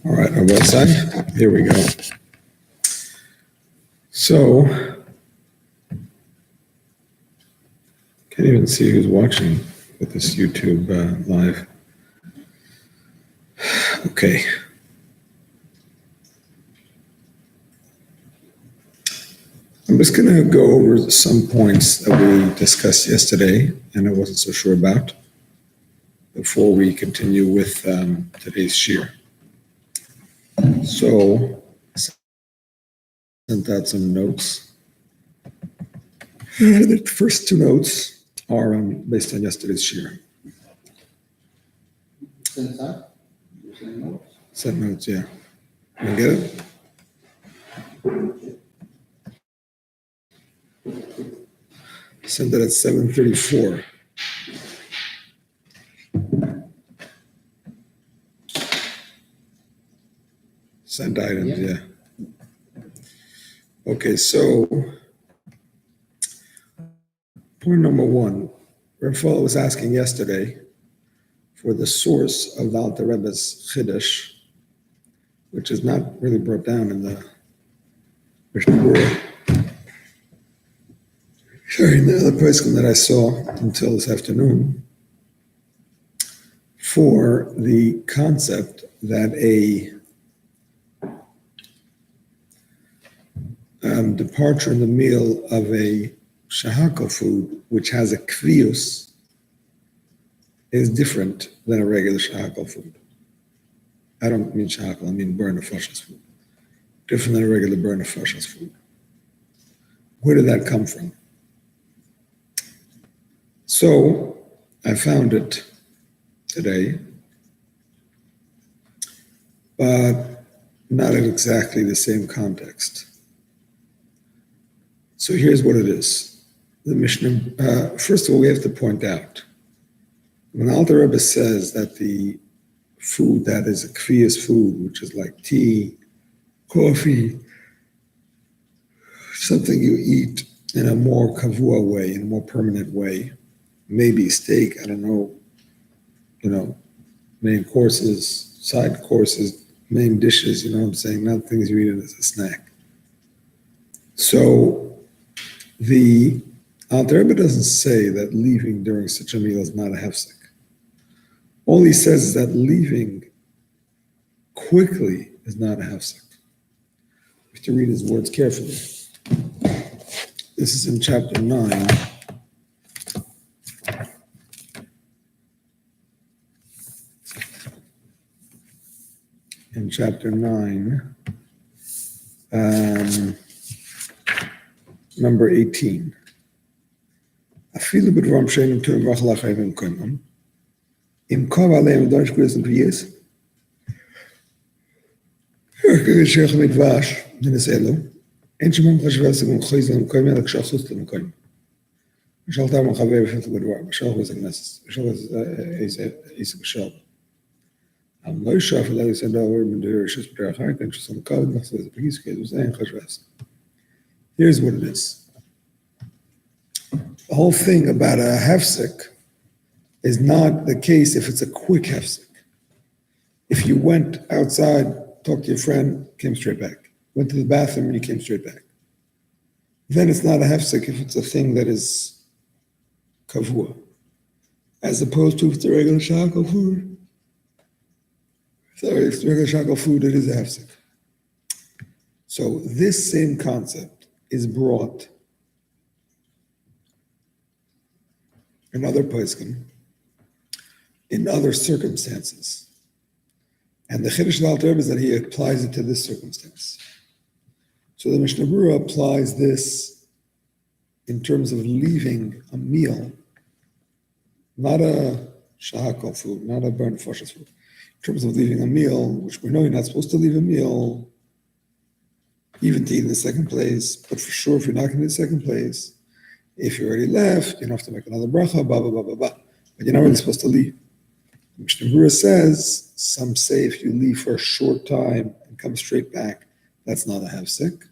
All right, on both sides. Here we go. So, can't even see who's watching with this YouTube live. Okay. I'm just going to go over some points that we discussed yesterday and I wasn't so sure about before we continue with today's shir. So, sent out some notes. The first two notes are based on yesterday's shir. Sent notes, yeah. You get it? Sent it at 7:34. Sent items, yeah. Okay, so point number one, Rafael was asking yesterday for the source of the Alter Rebbe's Chiddush, which is not really brought down in the Mishnah Berurah. Sorry, the other person that I saw until this afternoon, for the concept that a departure in the meal of a shahakal food, which has a kvius, is different than a regular shahakal food. I don't mean shahakal, I mean burn nefashos food. Different than a regular burn nefashos food. Where did that come from? So I found it today, but not in exactly the same context. So here's what it is. The Mishnah, first of all, we have to point out, when Alter Rebbe says that the food that is a kvius food, which is like tea, coffee, something you eat in a more kavua way, in a more permanent way, maybe steak, I don't know, main courses, side courses, main dishes, you know what I'm saying, not things you eat as a snack. So the Alter Rebbe doesn't say that leaving during such a meal is not a hefsek. All he says is that leaving quickly is not a hefsek. We have to read his words carefully. This is in chapter 9. In chapter 9, number 18. Afilu b'dvarim she'enim tovim v'achal ha'chayim koimam. Im kov aleim v'dvarim shekulas v'yis. K'gei she'ech midvash n'nes elu. Ein shemam chashvel segum choiz l'em koimam ela k'shachus l'em koimam. V'shal tam ha'chaver v'shal t'b'dvar. V'shal chos ha'knesses. V'shal isa b'shal. I'm no sure if I said over in the Birchos Brachos, and just on code, that's the piece was saying chashves. Here's what it is. The whole thing about a hefsek is not the case if it's a quick hefsek. If you went outside, talked to your friend, came straight back. Went to the bathroom and you came straight back. Then it's not a hefsek if it's a thing that is kavua. As opposed to if it's a regular shahakal food. Sorry, if it's regular shahakal food, it is a hefsek. So this same concept is brought in other poskim, in other circumstances. And the Chiddush of the Alter Rebbe is that he applies it to this circumstance. So the Mishnah Berurah applies this in terms of leaving a meal, not a shahakal food, not a burnt nefashos food. In terms of leaving a meal, which we know you're not supposed to leave a meal, even to eat in the second place, but for sure if you're not going to the second place, if you already left, you don't have to make another bracha, blah, blah, blah, blah, blah. But you're not really supposed to leave. Mishnah Berurah says, some say if you leave for a short time and come straight back, that's not a hefsek.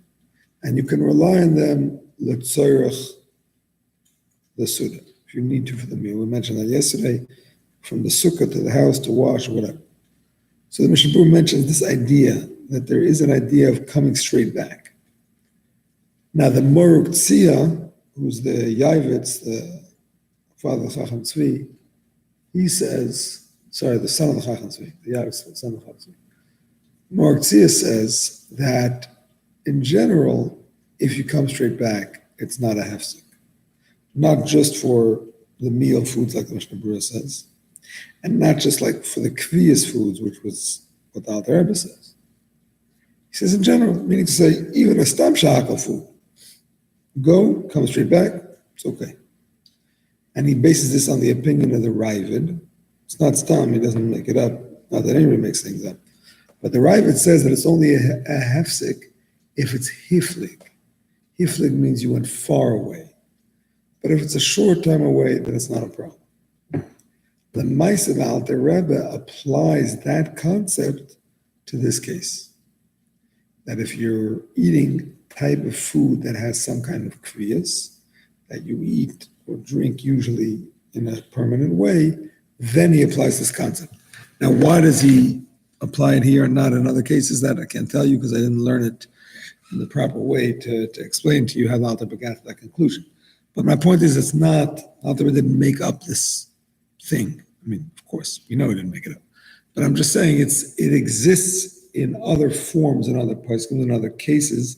And you can rely on them, letzorech, the suda, if you need to for the meal. We mentioned that yesterday, from the sukkah to the house to wash or whatever. So the Mishnah Berurah mentions this idea that there is an idea of coming straight back. Now the Moruk Tzia, who's the Yavitz, the father of the Chacham Tzvi, he says, the son of the Chacham Tzvi, the Yavitz, the son of the Chacham Tzvi. Moruk Tzia says that in general, if you come straight back, it's not a hefsek. Not just for the meal foods like the Mishnah Berurah says, and not just like for the kviyas foods, which was what the Alter Rebbe says. He says in general, meaning to say, even a stam shahakal food, go, come straight back, it's okay. And he bases this on the opinion of the Ravid. It's not stam, he doesn't make it up, not that anybody makes things up. But the Ravid says that it's only a hefsek if it's hiflig. Hiflig means you went far away. But if it's a short time away, then it's not a problem. The Ma'aseh Alter Rebbe applies that concept to this case. That if you're eating type of food that has some kind of kviyas, that you eat or drink usually in a permanent way, then he applies this concept. Now, why does he apply it here and not in other cases? That I can't tell you because I didn't learn it in the proper way to explain to you how the Alter Rebbe got to that conclusion. But my point is, it's not, Alter Rebbe didn't make up this thing. I mean, of course, we know he didn't make it up. But I'm just saying it exists in other forms, in other poskim, in other cases.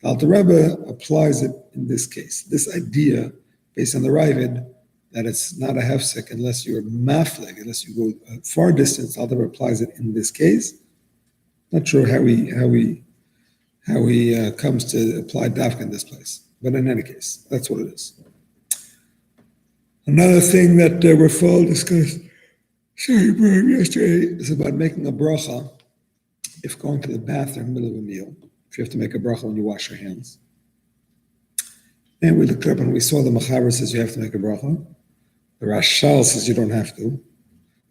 The Alter Rebbe applies it in this case. This idea, based on the Ravid, that it's not a hefsek unless you're mafleg, unless you go a far distance. Alter Rebbe applies it in this case. Not sure how he comes to apply dafka in this place. But in any case, that's what it is. Another thing that Rafal discussed, yesterday, is about making a bracha if going to the bathroom in the middle of a meal, if you have to make a bracha when you wash your hands. And we looked up and we saw the Machaber says you have to make a bracha. The Rashal says you don't have to.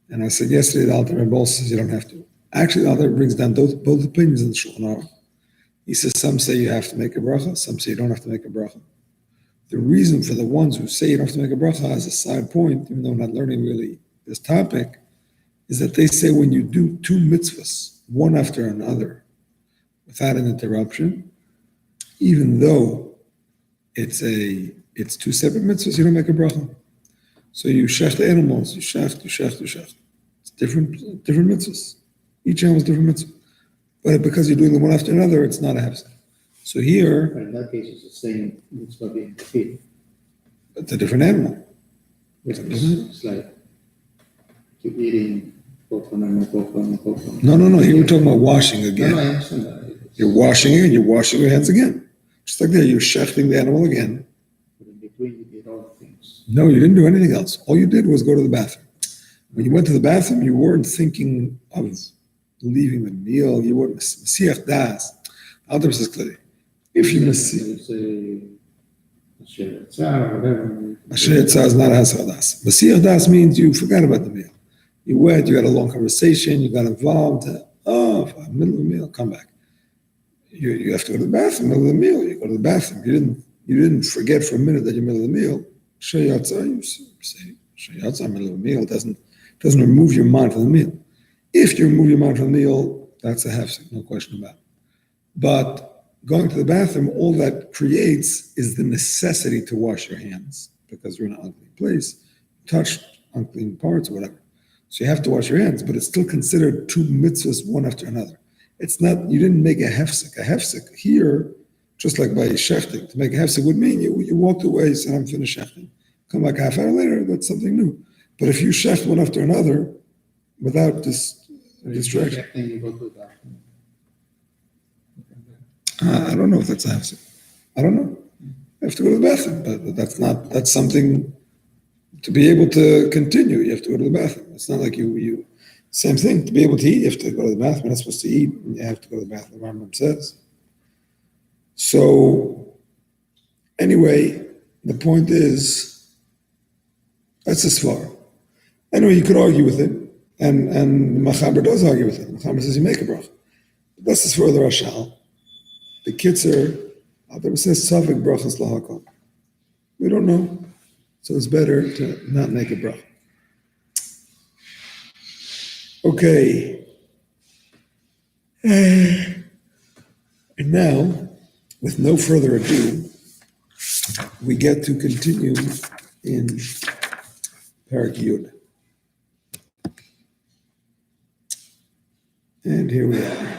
And I said yesterday, the Alter Rebbe says you don't have to. Actually, the Alter Rebbe brings down both opinions in the Shulchan Aruch. He says some say you have to make a bracha, some say you don't have to make a bracha. The reason for the ones who say you don't have to make a bracha as a side point, even though we're not learning really this topic, is that they say when you do two mitzvahs, one after another, without an interruption, even though it's two separate mitzvahs, you don't make a bracha. So you shech the animals, you shech. It's different mitzvahs. Each animal is different mitzvah. But because you're doing them one after another, it's not a hefsek. So here, but in that case, it's the same mitzvah being fulfilled. It's a different animal. It's like keep eating coconut. No. Here we're talking about washing again. No, I understand that. You're washing it, and you're washing your hands again. Just like that, you're shechting the animal again. But in between, you did all the things. No, you didn't do anything else. All you did was go to the bathroom. When you went to the bathroom, you weren't thinking of leaving the meal. You weren't Masiach Das. Alter Rebbe says clearly, if you say Asher Tzar or whatever. Asher Tzar is not Hasach Das. Masiach Das means you forgot about the meal. You went, you had a long conversation, you got involved. Middle of the meal, come back. You have to go to the bathroom, middle of the meal. You go to the bathroom. You didn't forget for a minute that you're middle of the meal. Asher Tzar, you say Asher Tzar, middle of the meal. It doesn't remove your mind from the meal. If you remove your mind from the meal, that's a hefsek, no question about it. But going to the bathroom, all that creates is the necessity to wash your hands because you're in an unclean place, touched unclean parts or whatever. So you have to wash your hands, but it's still considered two mitzvahs one after another. It's not, you didn't make a hefsek. A hefsek here, just like by shechting, to make a hefsek would mean you walked away, you said, I'm finished shechting. Come back half hour later, that's something new. But if you shecht one after another, without this distraction. You go to the bathroom. I don't know if that's a hefsek. I don't know. You have to go to the bathroom, but that's something to be able to continue. You have to go to the bathroom. It's not like you same thing. To be able to eat, you have to go to the bathroom. You're not supposed to eat. You have to go to the bathroom, the Rambam says. So, anyway, the point is, that's as far. Anyway, you could argue with it, and Machaber does argue with it. Machaber says you make a bracha. But that's as far as the Rashal. The Kitzer, Alter says Savik brachas lahakol. We don't know, so it's better to not make a bracha. Okay, And now, with no further ado, we get to continue in Parak Yud. And here we are.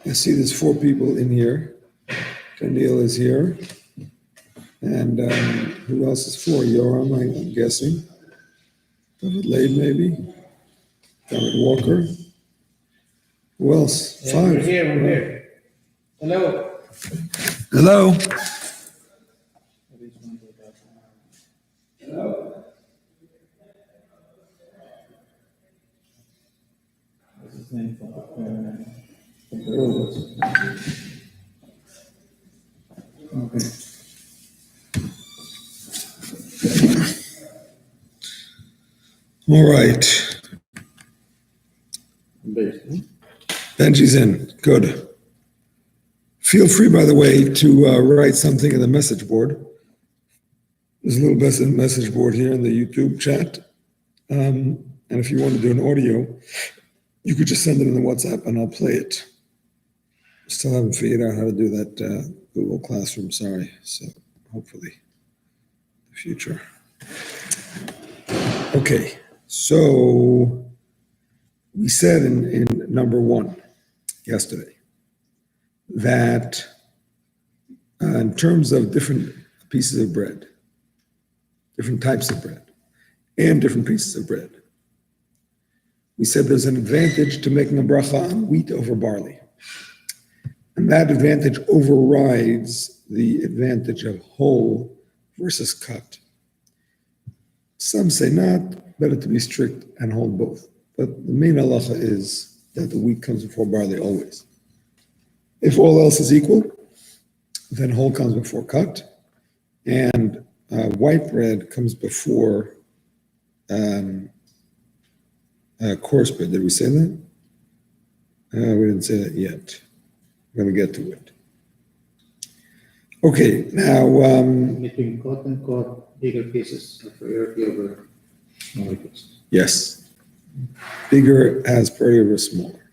I see there's 4 people in here. Daniel is here. And who else is 4? Yoram, I'm guessing. David Lade, maybe. David Walker. Who else? 5. We're here. Hello. Hello. What's his name from Birchos? Okay. All right. Benji's in. Good. Feel free, by the way, to write something in the message board. There's a little message board here in the YouTube chat. And if you want to do an audio, you could just send it in the WhatsApp and I'll play it. Still haven't figured out how to do that Google Classroom, sorry. So hopefully the future. Okay, so we said in number 1 yesterday that in terms of different pieces of bread, different types of bread, and different pieces of bread, we said there's an advantage to making a bracha on wheat over barley. And that advantage overrides the advantage of whole versus cut. Some say not, better to be strict and hold both. But the main halacha is that the wheat comes before barley always. If all else is equal, then whole comes before cut, and white bread comes before coarse bread. Did we say that? We didn't say that yet. We're going to get to it. Okay, now... Between cut and cut, bigger pieces of priority over smaller pieces. Yes. Bigger has priority over smaller.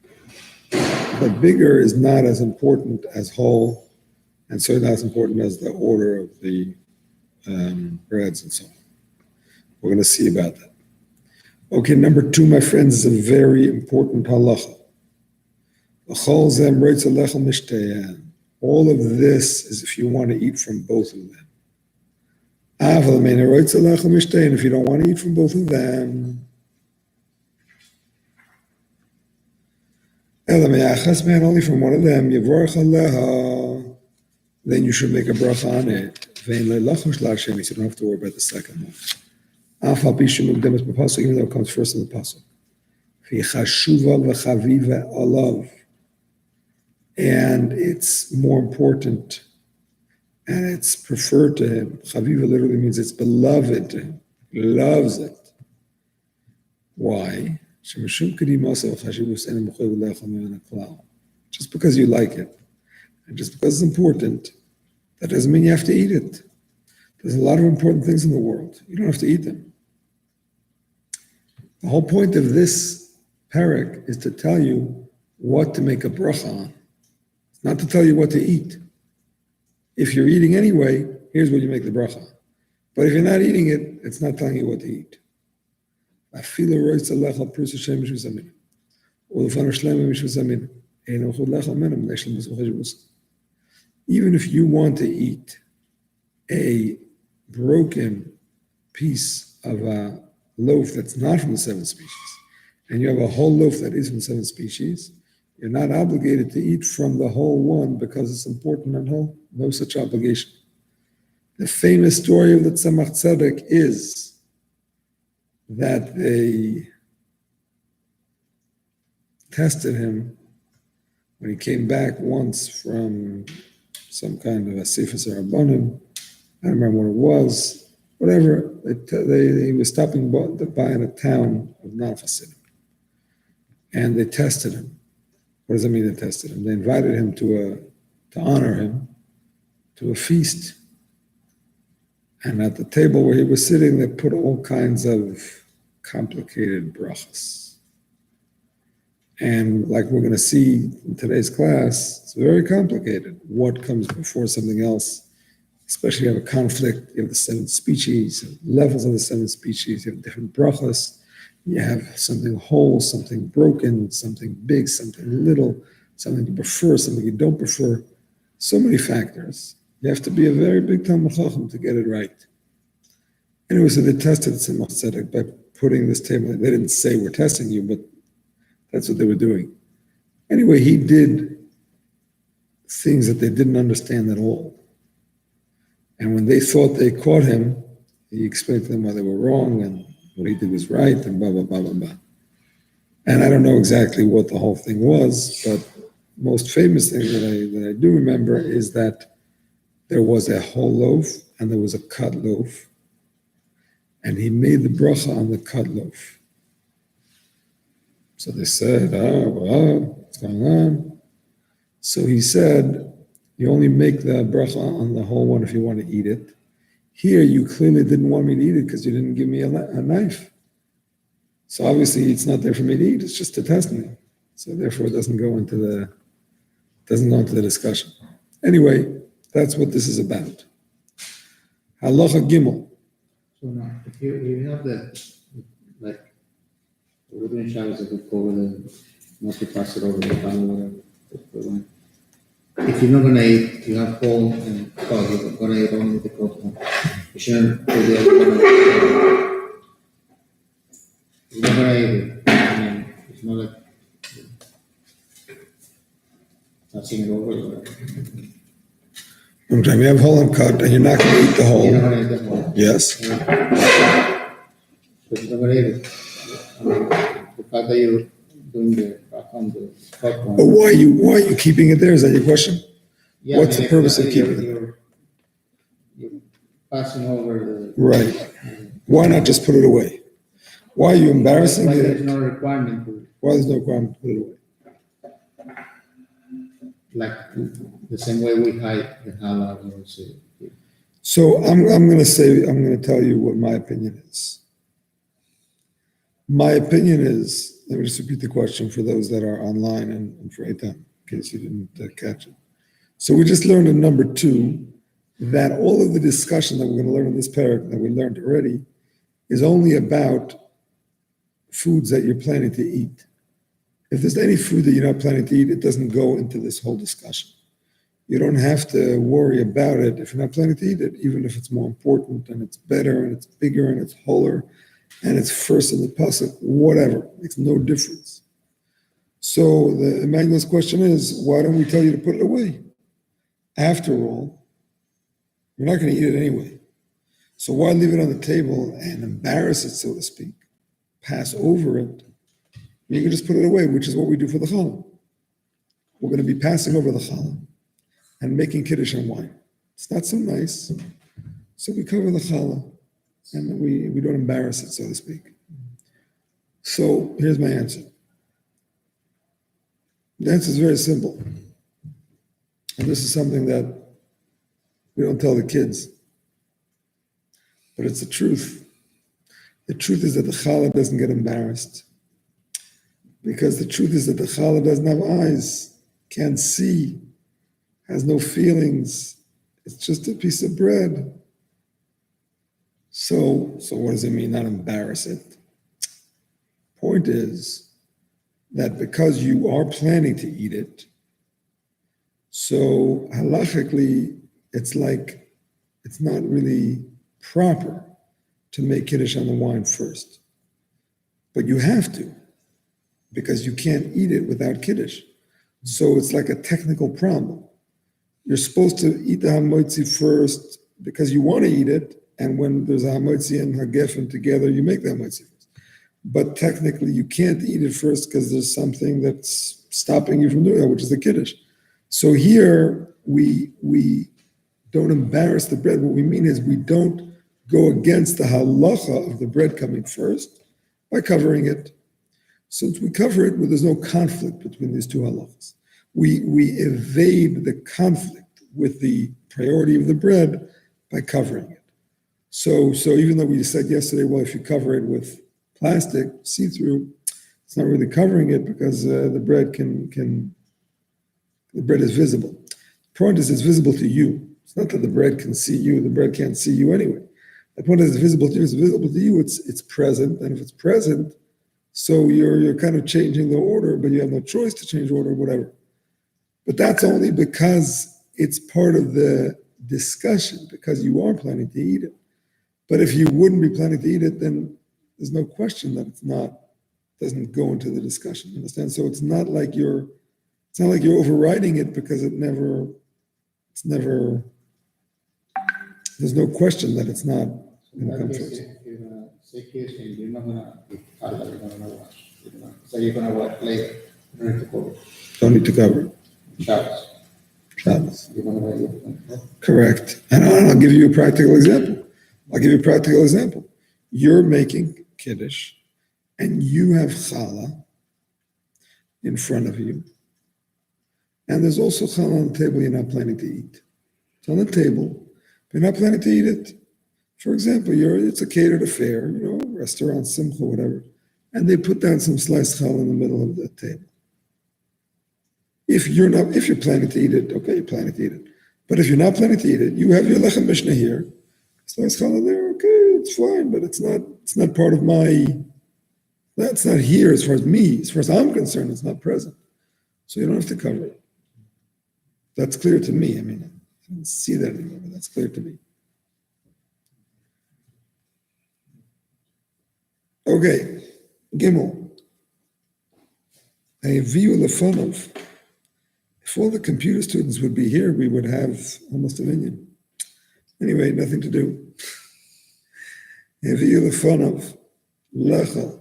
But bigger is not as important as whole, and certainly not as important as the order of the breads and so on. We're going to see about that. Okay, number 2, my friends, is a very important halacha. All of this is if you want to eat from both of them. And if you don't want to eat from both of them, only from one of them, then you should make a bracha on it. So you don't have to worry about the second one. Even though it comes first in the pasuk. And it's more important, and it's preferred to him. Chaviva literally means it's beloved to him. He loves it. Why? Just because you like it, and just because it's important, that doesn't mean you have to eat it. There's a lot of important things in the world. You don't have to eat them. The whole point of this parak is to tell you what to make a bracha on. It's not to tell you what to eat. If you're eating anyway, here's what you make the bracha on. But if you're not eating it, it's not telling you what to eat. Even if you want to eat a broken piece of a loaf that's not from the 7 species, and you have a whole loaf that is from 7 species, you're not obligated to eat from the whole one because it's important and whole. No such obligation. The famous story of the Tzemach Tzedek is that they tested him when he came back once from some kind of a Sifas Rabbanim. I don't remember what it was. Whatever, he was stopping by in a town of non-Hasidim. And they tested him. What does that mean they tested him? They invited him to honor him to a feast. And at the table where he was sitting, they put all kinds of complicated brachos. And like we're going to see in today's class, it's very complicated. What comes before something else? Especially you have a conflict, you have the 7 species, levels of the 7 species, you have different brachos, you have something whole, something broken, something big, something little, something you prefer, something you don't prefer. So many factors. You have to be a very big Talmid Chacham to get it right. Anyway, so they tested Tzemach Tzedek by putting this table. They didn't say we're testing you, but that's what they were doing. Anyway, he did things that they didn't understand at all. And when they thought they caught him, he explained to them why they were wrong and what he did was right and blah, blah, blah, blah, blah. And I don't know exactly what the whole thing was, but most famous thing that I do remember is that there was a whole loaf and there was a cut loaf. And he made the bracha on the cut loaf. So they said, what's going on? So he said, you only make the bracha on the whole one if you want to eat it. Here, you clearly didn't want me to eat it because you didn't give me a knife. So obviously, it's not there for me to eat. It's just to test me. So therefore, it doesn't go into the discussion. Anyway, that's what this is about. Halacha Gimel. So now, if you have the, like, we're doing showers that would go over the, not to pass it over the pan or whatever. If you're not going to eat, you have whole and cod, you're going to eat only the cod one. You shouldn't do the other one. You're not going to eat it. I mean, it's not like passing it over. Sometimes you have whole and cut and you're not going to eat the You're not whole. going to eat the whole. Yes. But you're not going to eat it. I mean, the fact that you're doing the back on the cod one. But why are you keeping it there? Is that your question? Yeah, What's I mean, the purpose of you're- keeping it? You're passing over the. Right. Why not just put it away? Why are you embarrassing Like there's it? no requirement to, Why there's no requirement to put it away? like, the same way we hide the halal or so. So I'm going to tell you what my opinion is. My opinion is, let me just repeat the question for those that are online and for Eitan, in case you didn't catch it. So we just learned in number 2 that all of the discussion that we're going to learn in this parak that we learned already is only about foods that you're planning to eat. If there's any food that you're not planning to eat, it doesn't go into this whole discussion. You don't have to worry about it if you're not planning to eat it, even if it's more important and it's better and it's bigger and it's wholer and it's first in the pasuk, whatever, it makes no difference. So the Emmanuel's question is, why don't we tell you to put it away? After all, you're not going to eat it anyway. So why leave it on the table and embarrass it, so to speak, pass over it? You can just put it away, which is what we do for the challah. We're going to be passing over the challah and making kiddush and wine. It's not so nice. So we cover the challah and we don't embarrass it, so to speak. So here's my answer. The answer is very simple. And this is something that we don't tell the kids. But it's the truth. The truth is that the challah doesn't get embarrassed. Because the truth is that the challah doesn't have eyes, can't see, has no feelings. It's just a piece of bread. So what does it mean, not embarrass it? Point is that because you are planning to eat it, so halachically, it's like, it's not really proper to make kiddush on the wine first. But you have to, because you can't eat it without kiddush. So it's like a technical problem. You're supposed to eat the hamotzi first because you want to eat it, and when there's a hamotzi and hagefen together, you make the hamotzi first. But technically, you can't eat it first because there's something that's stopping you from doing that, which is the kiddush. So here, we don't embarrass the bread. What we mean is we don't go against the halacha of the bread coming first by covering it. Since we cover it, there's no conflict between these two halachas. We evade the conflict with the priority of the bread by covering it. So even though we said yesterday, well, if you cover it with plastic, see-through, It's not really covering it because the bread the bread is visible. The point is it's visible to you. It's not that the bread can see you. The bread can't see you anyway. The point is it's visible to you. It's visible to you. It's present. And if it's present, so you're kind of changing the order, but you have no choice to change order, whatever. But that's only because it's part of the discussion, because you are planning to eat it. But if you wouldn't be planning to eat it, then there's no question that doesn't go into the discussion. Understand? So it's not like you're overriding it because there's no question that it's not going to come first. You're not gonna eat halal, you're not gonna wash. So you're gonna wash later. You don't need to cover. Don't need to cover it. Shabbos. You're gonna wear Correct. And I'll give you a practical example. You're making Kiddush, and you have challah in front of you. And there's also challah on the table you're not planning to eat. It's on the table, but you're not planning to eat it. For example, it's a catered affair, restaurant, simcha, whatever, and they put down some sliced challah in the middle of the table. If you're planning to eat it, okay, you're planning to eat it. But if you're not planning to eat it, you have your lechem mishnah here, sliced challah there, okay, it's fine, but it's not part of that's not here as far as me, as far as I'm concerned, it's not present. So you don't have to cover it. That's clear to me. I mean, I don't see that anymore, but that's clear to me. Okay, Gimel. A view of fun of. If all the computer students would be here, we would have almost a million. Anyway, nothing to do. A view of fun of lecha.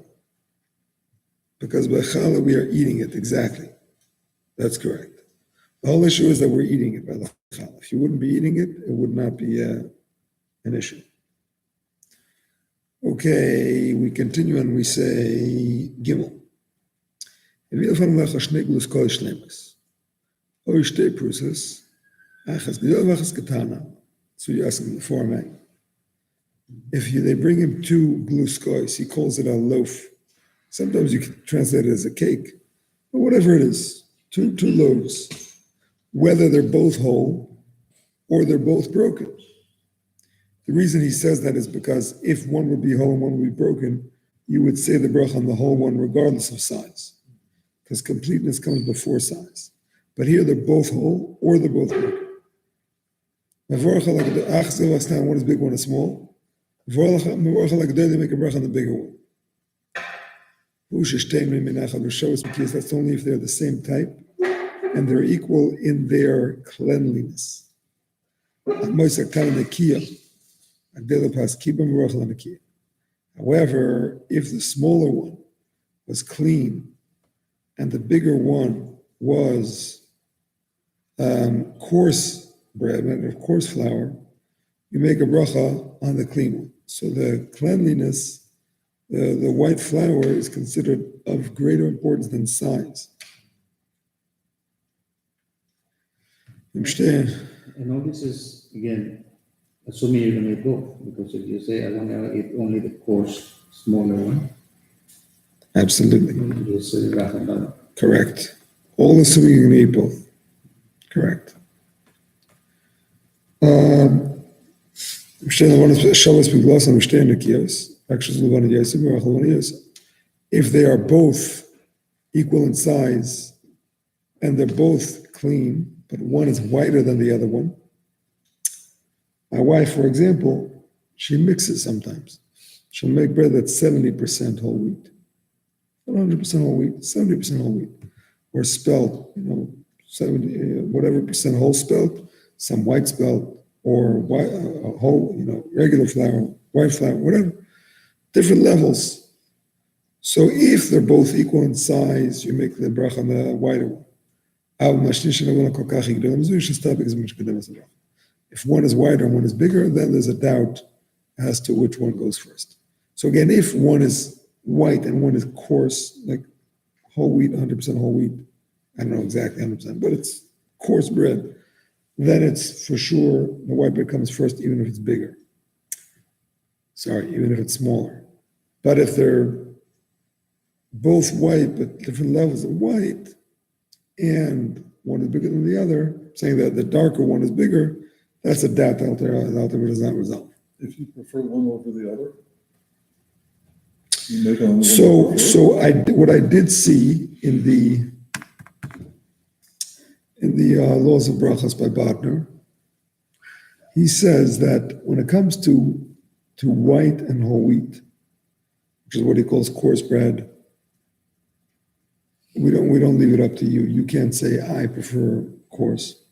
Because by challah we are eating it, exactly. That's correct. The whole issue is that we're eating it by the challah. If you wouldn't be eating it, it would not be an issue. Okay, we continue and we say Gimel. So you ask him the format. If they bring him two blue skois, he calls it a loaf. Sometimes you can translate it as a cake, but whatever it is, two loaves, whether they're both whole or they're both broken. The reason he says that is because if one would be whole and one would be broken, you would say the bracha on the whole one regardless of size, because completeness comes before size. But here they're both whole or they're both broken. One is big, one is small. They make a bracha on the bigger one. That's only if they're the same type and they're equal in their cleanliness. However, if the smaller one was clean and the bigger one was coarse bread, or coarse flour, you make a bracha on the clean one. So the cleanliness, the white flour is considered of greater importance than size. And all this is, again, assuming you're going to eat both, because if you say, I want to eat only the coarse, smaller one. Absolutely. You say the bracha on that one. Correct. All assuming you're going to eat both. Correct. If they are both equal in size and they're both clean, but one is whiter than the other one. My wife, for example, she mixes sometimes. She'll make bread that's 70% whole wheat, 100% whole wheat, 70% whole wheat, or spelt, 70, whatever percent whole spelt, some white spelt, or white, whole, regular flour, white flour, whatever, different levels. So if they're both equal in size, you make the bracha on the whiter one. If one is wider and one is bigger, then there's a doubt as to which one goes first. So again, if one is white and one is coarse, like whole wheat, 100% whole wheat, I don't know exactly 100%, but it's coarse bread, then it's for sure the white bread comes first, even if it's bigger. Even if it's smaller. But if they're both white, but different levels of white, and one is bigger than the other, saying that the darker one is bigger, that's a doubt that Alter does not resolve. If you prefer one over the other, you make on the one So, you prefer. what I did see in the laws of Brachos by Botner, he says that when it comes to white and whole wheat, which is what he calls coarse bread, we don't leave it up to you. You can't say I prefer coarse,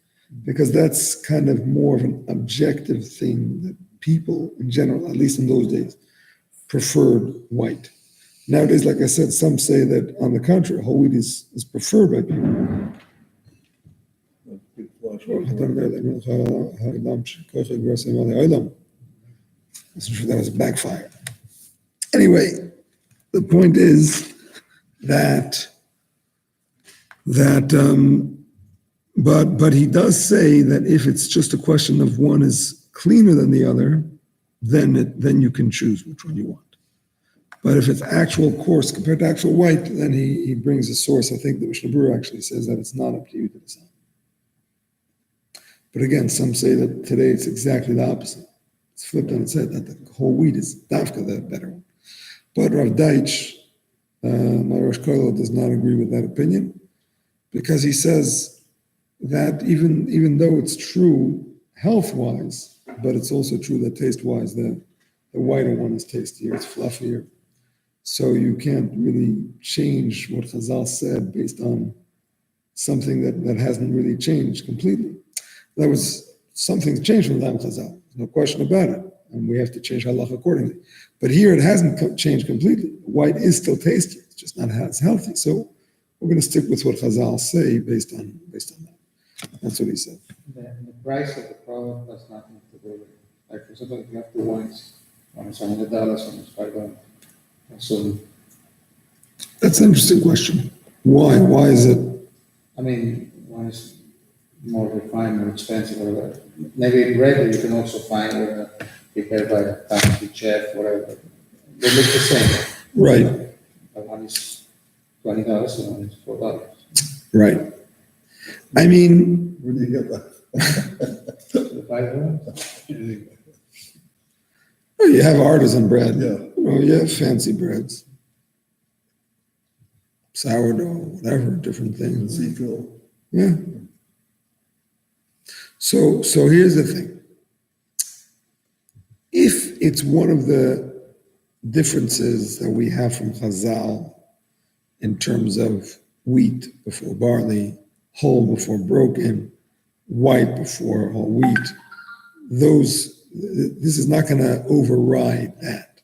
because that's kind of more of an objective thing that people in general, at least in those days, preferred white. Nowadays, like I said, some say that on the contrary, whole wheat is preferred by people. Big flash. That was a backfire. Anyway, the point is that but he does say that if it's just a question of one is cleaner than the other, then you can choose which one you want. But if it's actual coarse compared to actual white, then he brings a source. I think the Mishnah Berurah actually says that it's not up to you to decide. But again, some say that today it's exactly the opposite. It's flipped on its head, that the whole wheat is dafka, the better one. But Rav Deitch, my Rosh Kollel, does not agree with that opinion, because he says that even though it's true health-wise, but it's also true that taste-wise, the whiter one is tastier, it's fluffier. So you can't really change what Chazal said based on something that hasn't really changed completely. That was something changed from Dam Chazal, no question about it, and we have to change halach accordingly. But here it hasn't changed completely. White is still tasty, it's just not as healthy. So we're going to stick with what Chazal say based on that. That's what he said. The price of the product has nothing to do with it. Like, for example, if you have two wines, one is $100, one is $5. So, That's an interesting question. Why? Why is it? I mean, one is more refined, more expensive, whatever. Maybe bread you can also find prepared by a fancy chef, whatever. They look the same. Right, But one is $20 and one is $4. right. I mean, Where do you get that? The $5? you have artisan bread. Yeah. You have fancy breads. Sourdough, whatever, different things. Ezekiel. Yeah. So here's the thing. If it's one of the differences that we have from Chazal in terms of wheat before barley, whole before broken, white before whole wheat, this is not going to override that.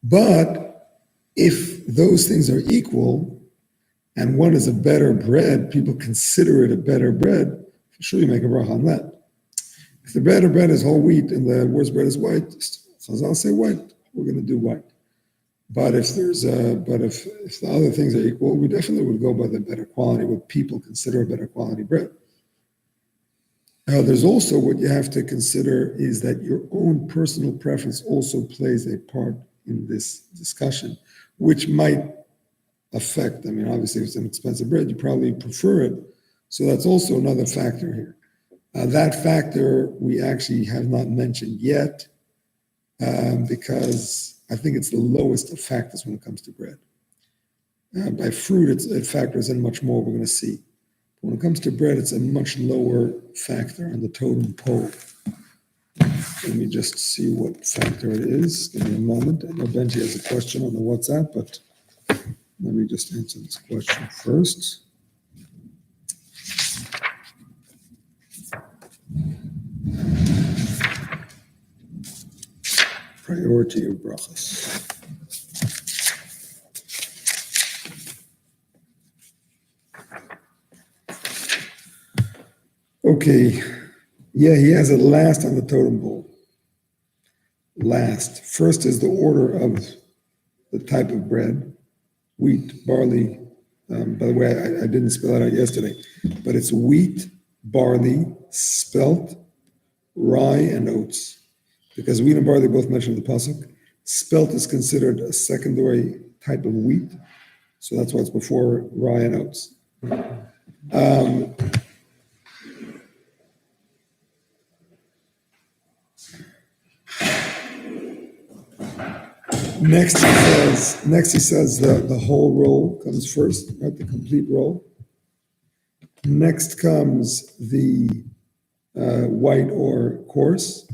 But if those things are equal and one is a better bread, people consider it a better bread, for sure you make a bracha on that. If the better bread is whole wheat and the worse bread is white, Chazal say white, we're going to do white. But if if the other things are equal, we definitely would go by the better quality, what people consider a better quality bread. Now, there's also what you have to consider is that your own personal preference also plays a part in this discussion, which might affect. I mean, obviously, if it's an expensive bread, you probably prefer it. So that's also another factor here. That factor we actually have not mentioned yet, because I think it's the lowest of factors when it comes to bread. By fruit, it factors in much more, we're going to see. When it comes to bread, it's a much lower factor on the totem pole. Let me just see what factor it is. Give me a moment. I know Benji has a question on the WhatsApp, but let me just answer this question first. Priority of Brachos. Okay, yeah, he has it last on the totem pole. Last. First is the order of the type of bread, wheat, barley. By the way, I didn't spell it out yesterday, but it's wheat, barley, spelt, rye, and oats. Because wheat and barley both mentioned in the pasuk. Spelt is considered a secondary type of wheat, So that's why it's before rye and oats. Um, Next he says the whole roll comes first, right? The complete roll. Next comes the white or coarse.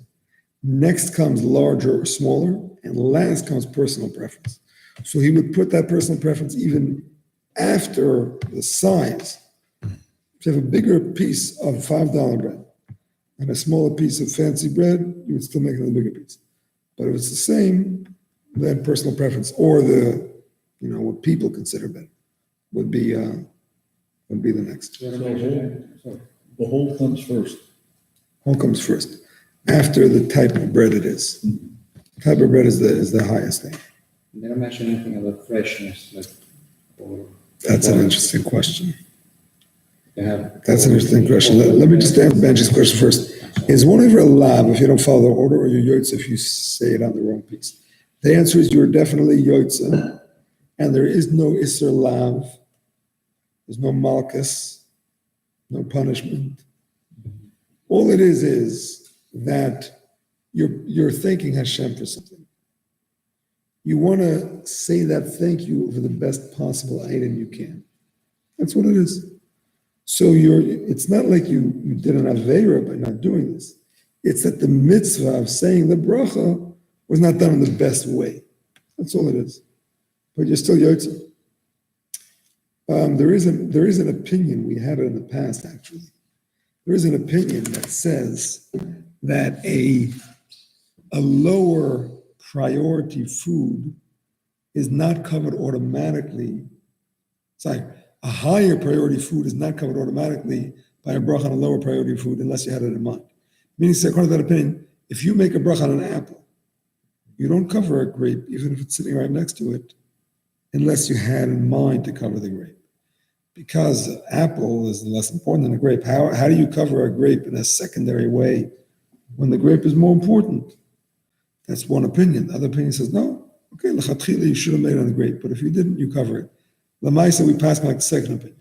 Next comes larger or smaller, and last comes personal preference. So he would put that personal preference even after the size. If you have a bigger piece of $5 bread and a smaller piece of fancy bread, you would still make it a bigger piece. But if it's the same, then personal preference or what people consider better would be the next. So the whole comes first. Whole comes first, after the type of bread it is. Type of bread is the highest thing. They don't mention anything about freshness, or. That's an interesting question. They have. That's an interesting question. Let me just answer Benji's question first. Is one ever a lab if you don't follow the order, or you're yotze if you say it on the wrong piece? The answer is you're definitely yotze, and there is no isser lav. There's no malchus, no punishment. All it is that you're thanking Hashem for something. You want to say that thank you for the best possible item you can. That's what it is. So it's not like you did an aveira by not doing this. It's that the mitzvah of saying the bracha was not done in the best way. That's all it is. But you're still yotze. There is an opinion, we had it in the past actually. There is an opinion that says that a lower priority food is not covered automatically. Sorry, a higher priority food is not covered automatically by a bracha on a lower priority food unless you had it in mind. Meaning, according to that opinion, if you make a bracha on an apple, you don't cover a grape, even if it's sitting right next to it, unless you had in mind to cover the grape. Because apple is less important than a grape. How do you cover a grape in a secondary way when the grape is more important? That's one opinion. The other opinion says, no, okay, l'chatchila, you should have made it on the grape, but if you didn't, you cover it. L'maisa, we pass like the second opinion.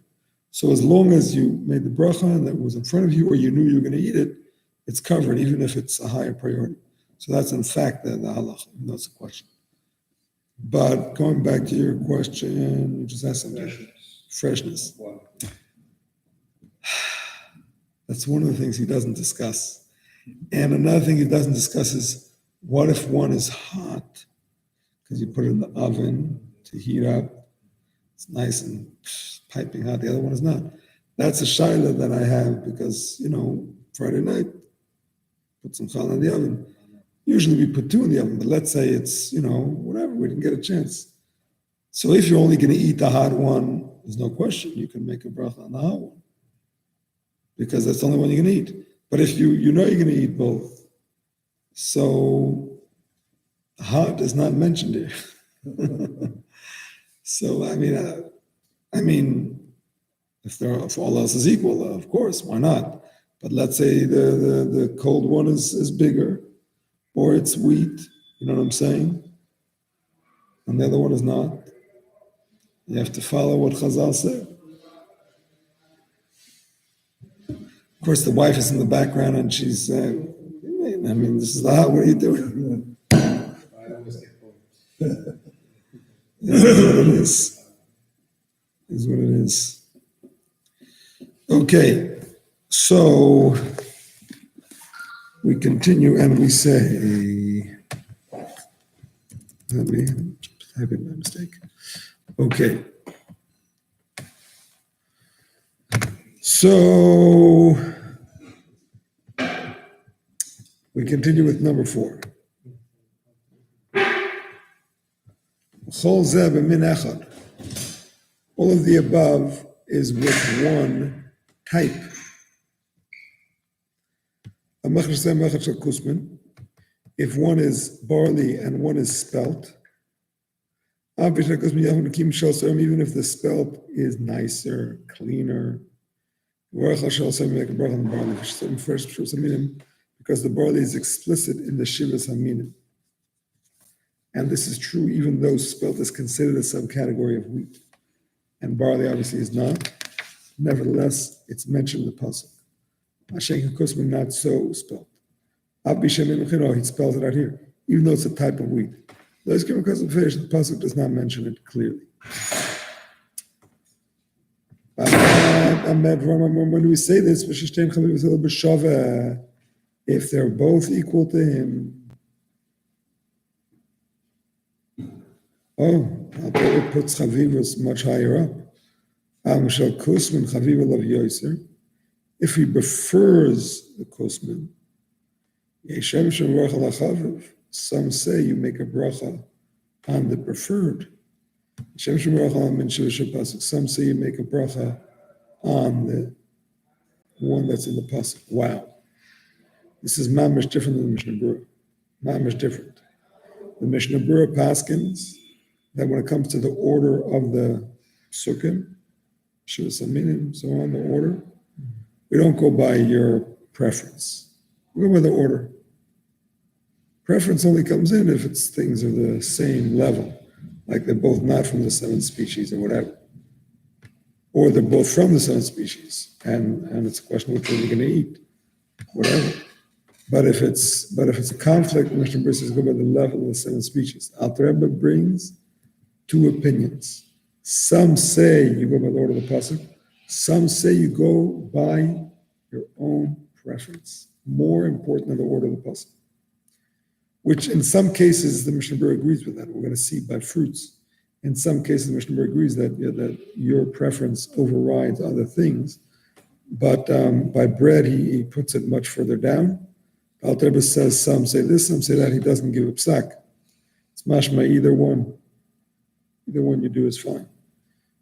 So as long as you made the bracha and that was in front of you, or you knew you were going to eat it, it's covered, even if it's a higher priority. So that's in fact the halacha, even though it's a question. But going back to your question, you just asked something. Freshness. That's one of the things he doesn't discuss. And another thing he doesn't discuss is what if one is hot? Because you put it in the oven to heat up. It's nice and piping hot. The other one is not. That's a shaila that I have because, Friday night, put some challah in the oven. Usually we put 2 in the oven, but let's say it's, whatever, we didn't get a chance. So if you're only going to eat the hot one, there's no question you can make a bracha on the hot one because that's the only one you're going to eat. But if you know you're going to eat both, so hot is not mentioned here. So I mean, if all else is equal, of course, why not? But let's say the cold one is bigger, or it's wheat. You know what I'm saying? And the other one is not. You have to follow what Chazal said. Of course, the wife is in the background and she's, this is the hot, what are you doing? Is what it is. Is what it is. Okay, so we continue and we say, let me type in my mistake. Okay. So we continue with number 4. All of the above is with one type. If one is barley and one is spelt, even if the spelt is nicer, cleaner, because the barley is explicit in the Shivas Haminim. And this is true even though spelt is considered a subcategory of wheat. and barley obviously is not. Nevertheless, it's mentioned in the pasuk. Hashem kusman not so spelled. He spells it out here, even though it's a type of wheat. The pasuk does not mention it clearly. When do we say this? If they're both equal to him. Oh, it puts Chavivas much higher up. If he prefers the Kusman, some say you make a bracha on the preferred. Some say you make a bracha on the one that's in the pasuk. Wow. This is mamish different than the Mishnah Berurah. Mamish different. The Mishnah Berurah paskins that when it comes to the order of the sukkim, Shivas HaNehenin, so on, the order, we don't go by your preference. We go by the order. Preference only comes in if it's things of the same level, like they're both not from the 7 species or whatever. Or they're both from the 7 species, and it's a question of which one you're going to eat, whatever. But if it's a conflict, Mishnah Berurah says go by the level of the 7 species. Alter Rebbe brings 2 opinions. Some say you go by the order of the pasuk. Some say you go by your own preference. More important than the order of the pasuk. Which in some cases the Mishnah Berurah agrees with that. We're going to see by fruits. In some cases the Mishnah Berurah agrees that your preference overrides other things. But by bread he puts it much further down. Alter Rebbe says some say this, some say that. He doesn't give a psak. It's mashma either one. Either one you do is fine.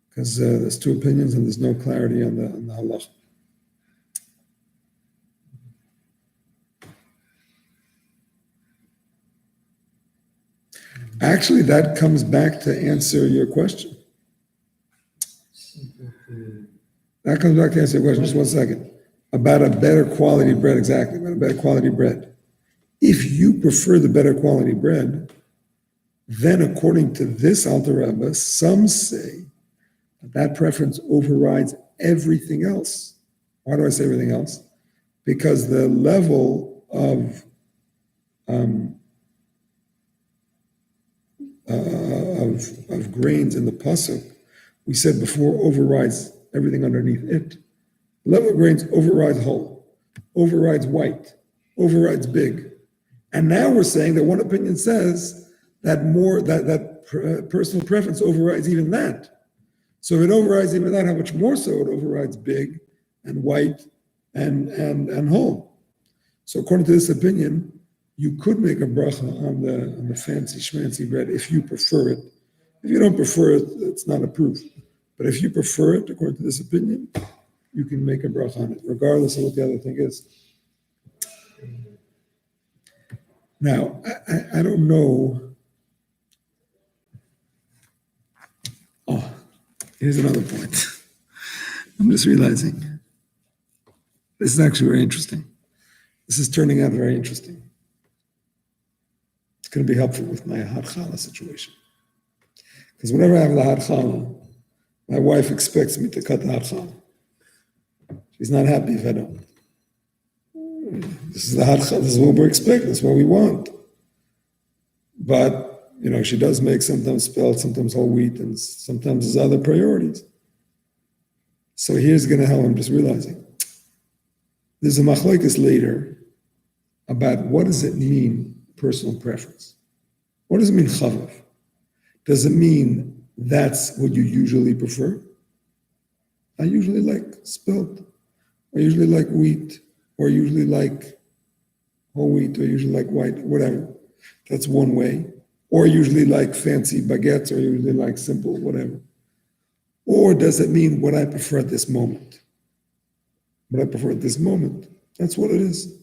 Because there's 2 opinions and there's no clarity on the halach. Actually, that comes back to answer your question. That comes back to answer your question. Just 1 second. About a better quality bread, exactly, about a better quality bread. If you prefer the better quality bread, then according to this Alter Rebbe, some say that preference overrides everything else. Why do I say everything else? Because the level of grains in the pasuk, we said before, overrides everything underneath it. The level of grains overrides whole, overrides white, overrides big. And now we're saying that one opinion says that personal preference overrides even that. So if it overrides even that, how much more so it overrides big and white and whole. So according to this opinion, you could make a bracha on the fancy schmancy bread if you prefer it. If you don't prefer it, it's not approved. But if you prefer it, according to this opinion, you can make a bracha on it, regardless of what the other thing is. Now, I don't know. Oh, here's another point. I'm just realizing. This is actually very interesting. This is turning out very interesting. It's going to be helpful with my har challah situation. Because whenever I have the har challah, my wife expects me to cut the har challah. She's not happy if I don't. This is the har challah. This is what we're expecting. This is what we want. But, she does make sometimes spelt, sometimes whole wheat, and sometimes there's other priorities. So here's going to help. I'm just realizing. There's a machlokes later about what does it mean, personal preference. What does it mean, chavav? Does it mean that's what you usually prefer? I usually like spelt. I usually like wheat, or I usually like whole wheat, or I usually like white, whatever. That's one way. Or I usually like fancy baguettes, or I usually like simple, whatever. Or does it mean what I prefer at this moment? What I prefer at this moment. That's what it is.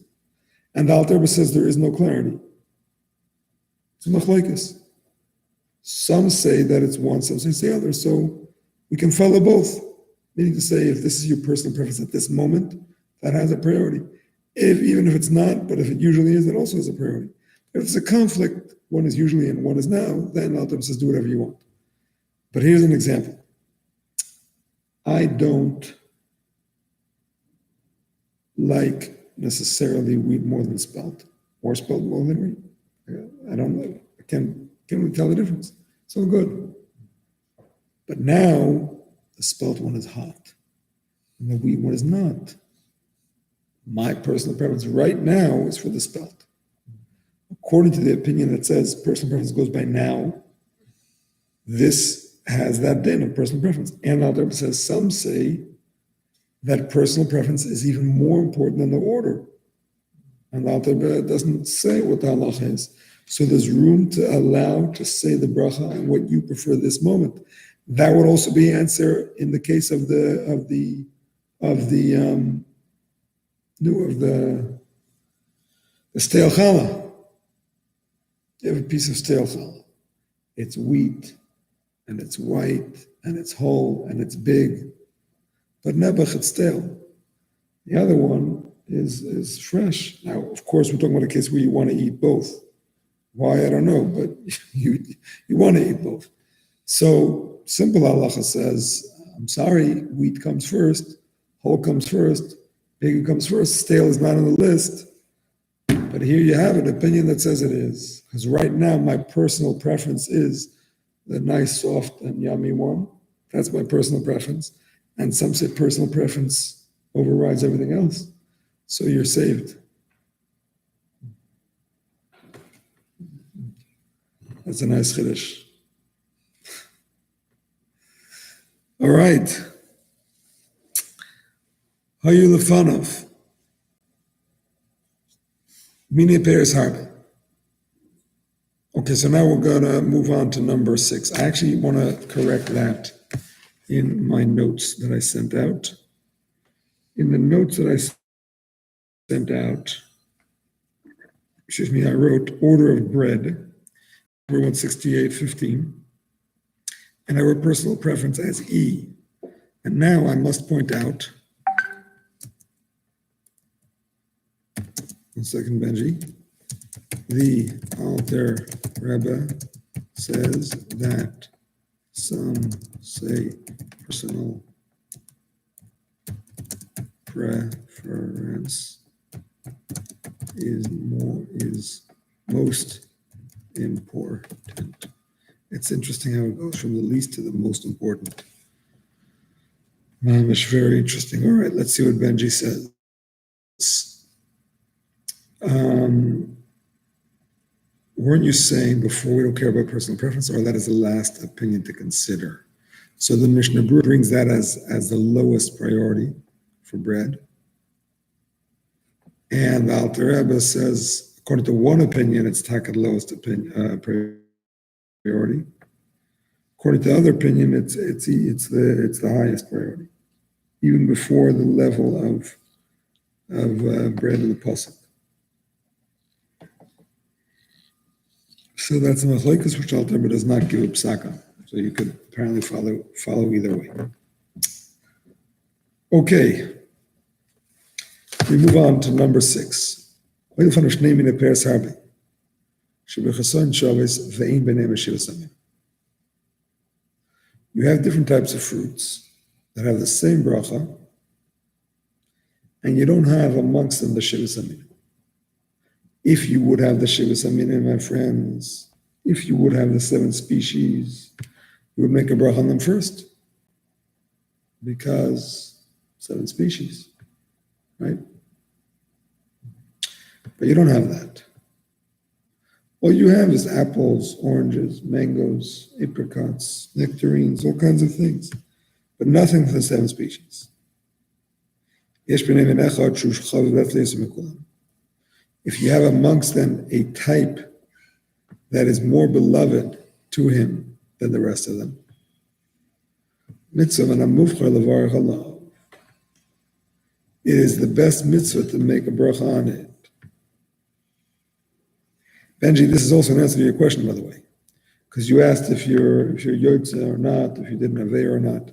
And the Alter Rebbe says there is no clarity. It's machlokes. Some say that it's one, some say it's the other. So we can follow both. Meaning to say, if this is your personal preference at this moment, that has a priority. Even if it's not, but if it usually is, it also has a priority. If it's a conflict, one is usually and one is now, then Alter Rebbe says do whatever you want. But here's an example. I don't like necessarily wheat more than spelt, or spelt more than wheat. I don't know. I can't really tell the difference. It's all good. But now the spelt one is hot, and the wheat one is not. My personal preference right now is for the spelt. According to the opinion that says personal preference goes by now, this has that din of personal preference. And Al Rebbe says some say that personal preference is even more important than the order. And Al Rebbe doesn't say what the halacha is. So there's room to allow to say the bracha and what you prefer this moment. That would also be answer in the case of the stale challah. You have a piece of stale challah. It's wheat, and it's white, and it's whole, and it's big. But nebuch, it's stale. The other one is fresh. Now, of course, we're talking about a case where you want to eat both. Why, I don't know, but you want to eat both. So simple halacha says, I'm sorry, wheat comes first, whole comes first, big comes first, stale is not on the list. But here you have an opinion that says it is. Because right now, my personal preference is the nice, soft, and yummy one. That's my personal preference. And some say personal preference overrides everything else. So you're saved. That's a nice chiddush. All right. Hayu lefanov. Mini Peres Harbe. Okay, so now we're going to move on to number 6. I actually want to correct that in my notes that I sent out. In the notes that I sent out, I wrote order of bread, 168.15, and I wrote personal preference as E. And now I must point out, one second, Benji. The Alter Rebbe says that some say personal preference is most important. It's interesting how it goes from the least to the most important. It's very interesting. All right, let's see what Benji says. Weren't you saying before we don't care about personal preference, or that is the last opinion to consider? So the Mishnah brings that as the lowest priority for bread. And the Alter Rebbe says, according to one opinion, it's takat lowest priority. According to the other opinion, it's the highest priority, even before the level of bread in the pasuk. So that's a machlokes which Alter Rebbe does not give a psaka. So you could apparently follow either way. Okay. We move on to number 6. You have different types of fruits that have the same bracha, and you don't have amongst them the Shivas Aminim. If you would have the Shivas Aminim, my friends, if you would have the 7 species, you would make a bracha on them first, because 7 species, right? But you don't have that. All you have is apples, oranges, mangoes, apricots, nectarines, all kinds of things, but nothing for the 7 species. If you have amongst them a type that is more beloved to him than the rest of them, it is the best mitzvah to make a bracha on it. Benji, this is also an answer to your question, by the way, because you asked if you're yotze or not, if you did an avei or not.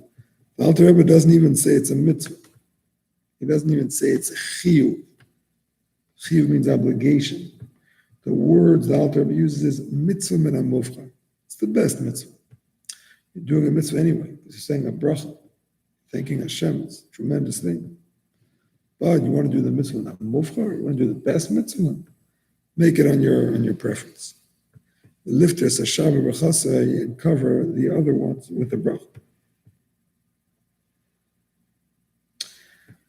The Alter Rebbe doesn't even say it's a mitzvah. He doesn't even say it's a chiyuv. Chiyuv means obligation. The words the Alter Rebbe uses is mitzvah min hamuvchar. It's the best mitzvah. You're doing a mitzvah anyway, because you're saying a bracha. Thanking Hashem is a tremendous thing. But you want to do the mitzvah not mufchar, you want to do the best mitzvah, make it on your preference. Lift as a shavu b'chasei and cover the other ones with the bracha.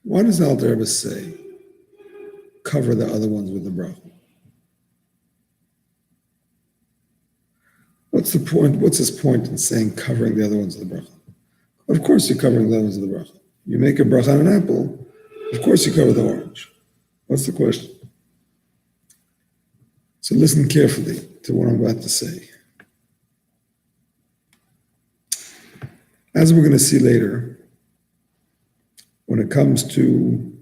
Why does the Alter Rebbe say cover the other ones with the bracha? What's the point? What's his point in saying covering the other ones with the bracha? Of course you're covering the other ones with the bracha. You make a bracha on an apple, of course you cover the orange. What's the question? So listen carefully to what I'm about to say. As we're going to see later, when it comes to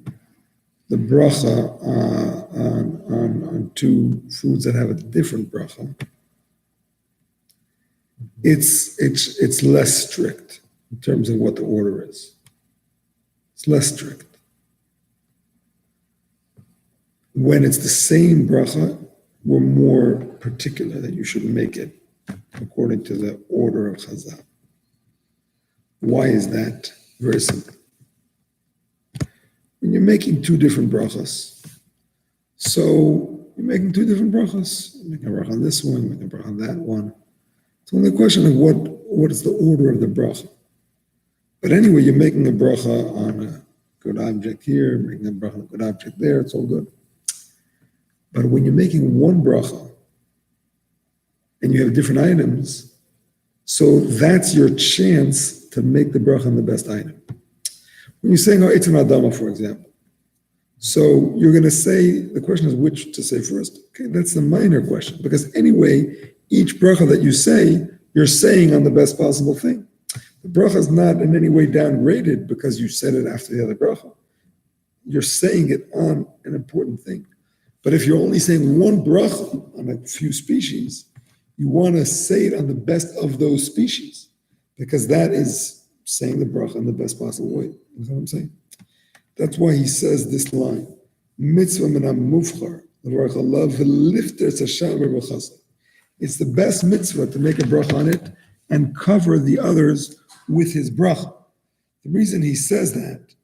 the bracha on two foods that have a different bracha, it's less strict in terms of what the order is. It's less strict. When it's the same bracha, we're more particular that you should make it according to the order of Chazal. Why is that? Very simple. When you're making two different brachas, so you're making two different brachas. You make a bracha on this one, you make a bracha on that one. It's only a question of what is the order of the bracha. But anyway, you're making a bracha on a good object here, making a bracha on a good object there, it's all good. But when you're making one bracha and you have different items, so that's your chance to make the bracha on the best item. When you're saying, it's an Adama, for example. So you're going to say, the question is which to say first. Okay, that's the minor question. Because anyway, each bracha that you say, you're saying on the best possible thing. The bracha is not in any way downgraded because you said it after the other bracha. You're saying it on an important thing. But if you're only saying one bracha on a few species, you want to say it on the best of those species, because that is saying the bracha in the best possible way. You know what I'm saying? That's why he says this line, mitzvah minam mufchar, it's the best mitzvah to make a bracha on it and cover the others with his bracha. The reason he says that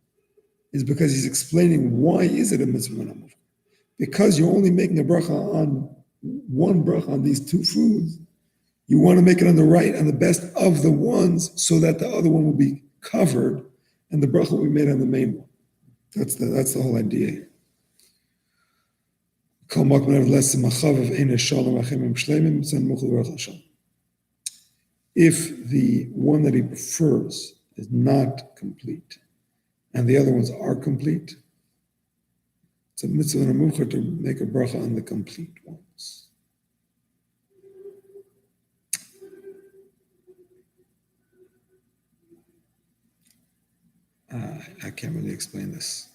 is because he's explaining why is it a mitzvah minam mufchar. Because you're only making a bracha on one bracha on these two foods, you want to make it on the right, on the best of the ones, so that the other one will be covered and the bracha will be made on the main one. That's the whole idea. If the one that he prefers is not complete and the other ones are complete, it's a mitzvah and a mufchar to make a bracha on the complete ones. I can't really explain this.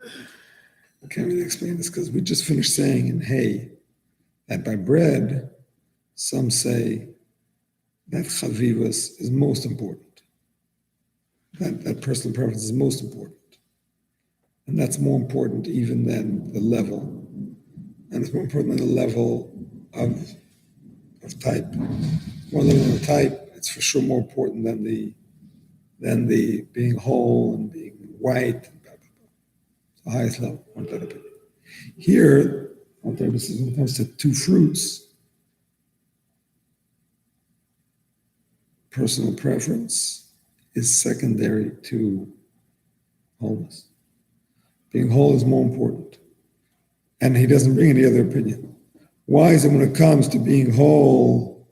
I can't really explain this because we just finished saying in hay that by bread, some say that chavivas is most important. That personal preference is most important. And that's more important even than the level. And it's more important than the level of type. More than the type, it's for sure more important than the being whole and being white. And blah, blah, blah. It's the highest level, one that opinion. Here, when it comes to two fruits, personal preference is secondary to wholeness. Being whole is more important. And he doesn't bring any other opinion. Why is it when it comes to being whole?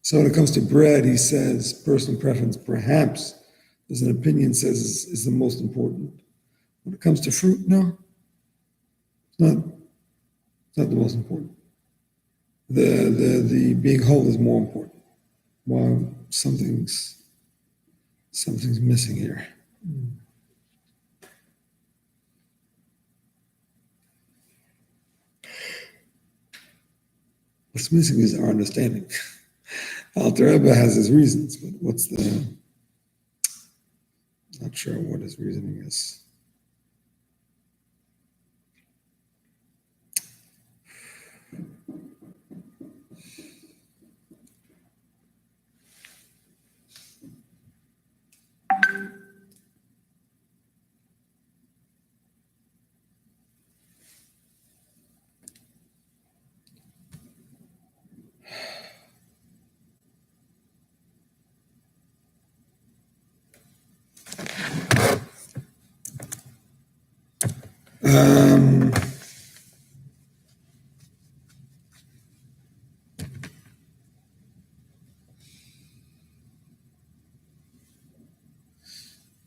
So when it comes to bread, he says personal preference perhaps, there's an opinion says is the most important. When it comes to fruit, no. It's not the most important. The being whole is more important. Wow, something's missing here. What's missing is our understanding. Alter Rebbe has his reasons, but not sure what his reasoning is. Um,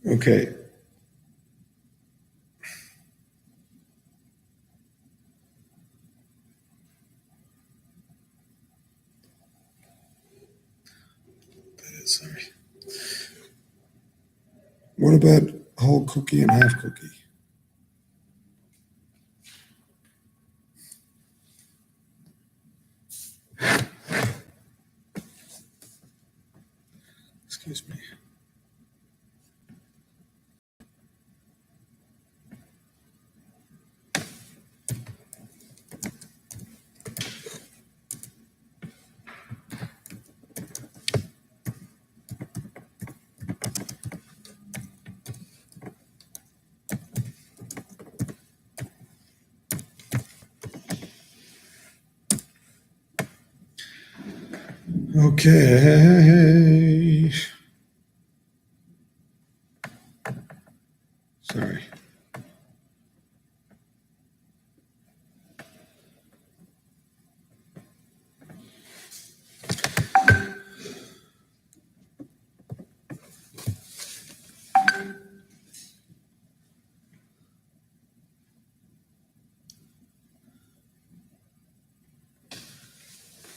okay. Sorry. What about whole cookie and half cookie? Excuse me. Okay. Sorry.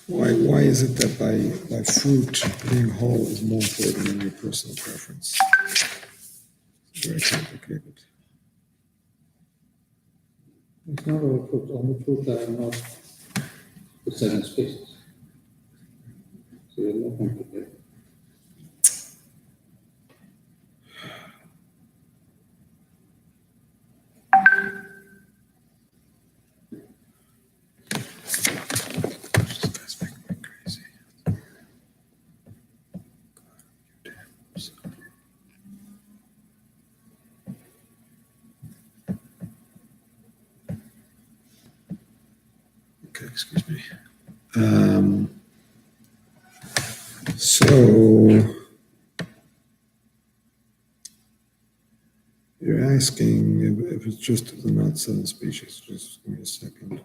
Why is it that by fruit being whole is more important than your personal preference? It's very complicated. It's not all fruit that are not the seven species. So it's more complicated. This guy's making me crazy. Okay, excuse me. So you're asking if it's just the not seven species. Just give me a second.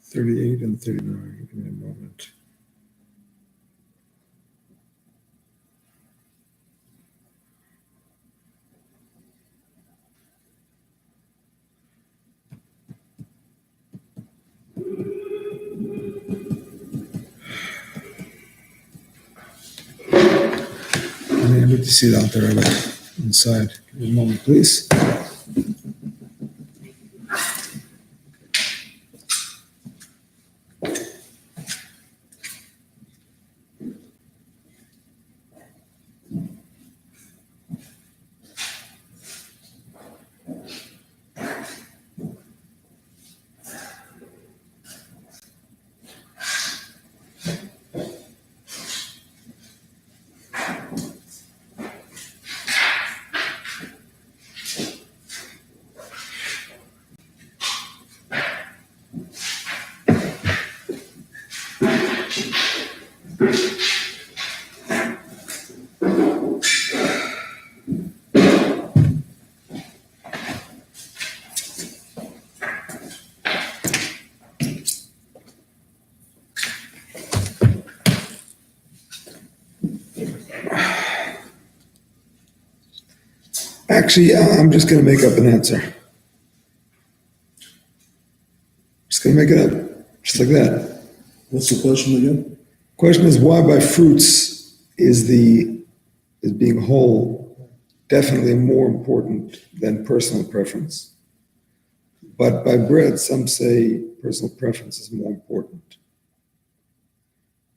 38 and 39. Give me a moment. I need to see it out there inside. Give me a moment, please. Actually, I'm just going to make up an answer. Just going to make it up, just like that. What's the question again? Question is why by fruits is being whole definitely more important than personal preference. But by bread, some say personal preference is more important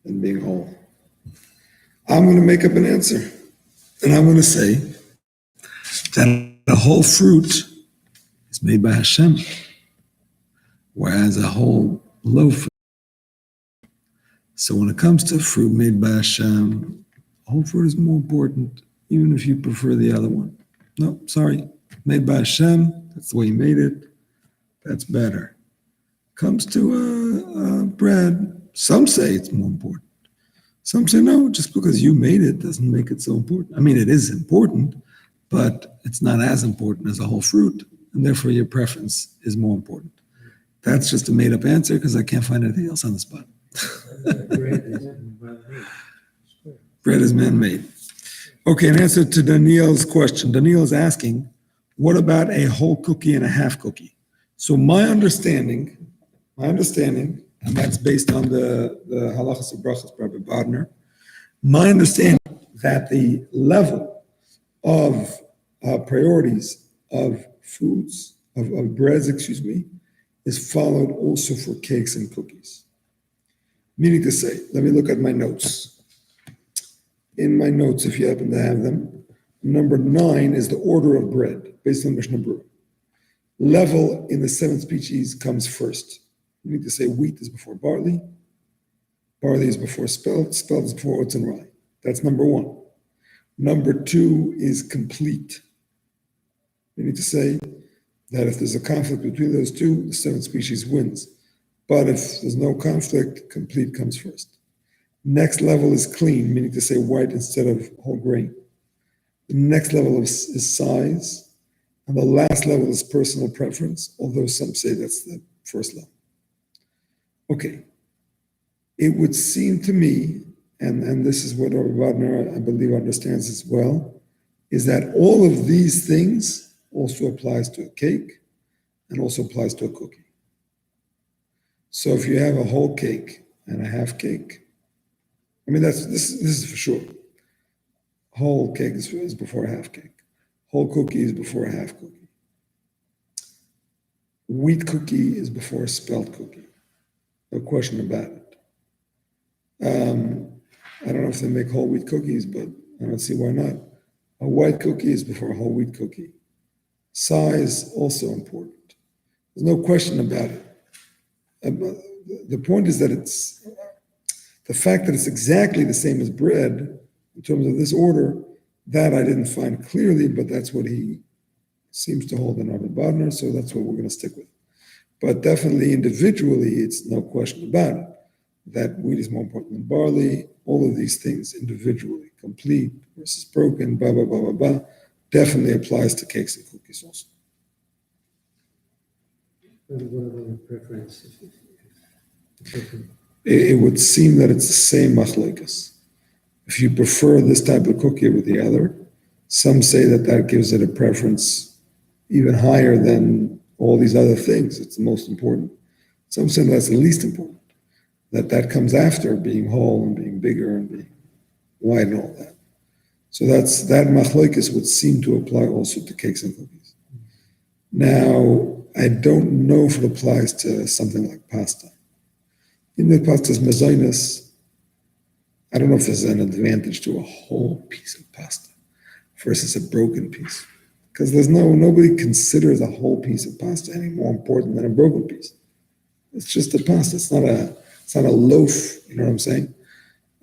than being whole. I'm going to make up an answer, and I'm going to say that a whole fruit is made by Hashem, whereas a whole loaf. So when it comes to fruit made by Hashem, whole fruit is more important, even if you prefer the other one. No, sorry, made by Hashem, that's the way He made it, that's better. Comes to bread, some say it's more important. Some say no, just because you made it doesn't make it so important. I mean, it is important, but it's not as important as a whole fruit, and therefore your preference is more important. That's just a made-up answer because I can't find anything else on the spot. Bread is man-made. Okay, in answer to Daniel's question, Daniel is asking, what about a whole cookie and a half cookie? So my understanding, and that's based on the halachas of Brachos by Bodner, my understanding that the level of priorities of foods, of breads, is followed also for cakes and cookies. Meaning to say, let me look at my notes. In my notes, if you happen to have them, number 9 is the order of bread, based on Mishnah Berurah. Level in the 7 species comes first. You need to say wheat is before barley is before spelt is before oats and rye. That's number 1. Number 2 is complete. You need to say that if there's a conflict between those two, the 7 species wins. But if there's no conflict, complete comes first. Next level is clean, meaning to say white instead of whole grain. The next level is size. And the last level is personal preference, although some say that's the first level. Okay. It would seem to me, and this is what Rabbi Wagner, I believe, understands as well, is that all of these things also applies to a cake and also applies to a cookie. So if you have a whole cake and a half cake, this is for sure. Whole cake is before a half cake. Whole cookie is before a half cookie. Wheat cookie is before a spelt cookie. No question about it. I don't know if they make whole wheat cookies, but I don't see why not. A white cookie is before a whole wheat cookie. Size, also important. There's no question about it. The point is that it's the fact that it's exactly the same as bread in terms of this order, that I didn't find clearly, but that's what he seems to hold in Rabbi Bodner, so that's what we're going to stick with. But definitely individually, it's no question about it, that wheat is more important than barley, all of these things individually, complete versus broken, blah, blah, blah, blah, blah, definitely applies to cakes and cookies also. What about the preference? It would seem that it's the same machlokes. If you prefer this type of cookie over the other, some say that gives it a preference even higher than all these other things. It's the most important. Some say that's the least important, that comes after being whole and being bigger and being wide and all that. So that machlokes would seem to apply also to cakes and cookies. Now, I don't know if it applies to something like pasta. In the pasta's mezainis, I don't know if there's an advantage to a whole piece of pasta versus a broken piece. Because nobody considers a whole piece of pasta any more important than a broken piece. It's just a pasta. It's not a loaf, you know what I'm saying?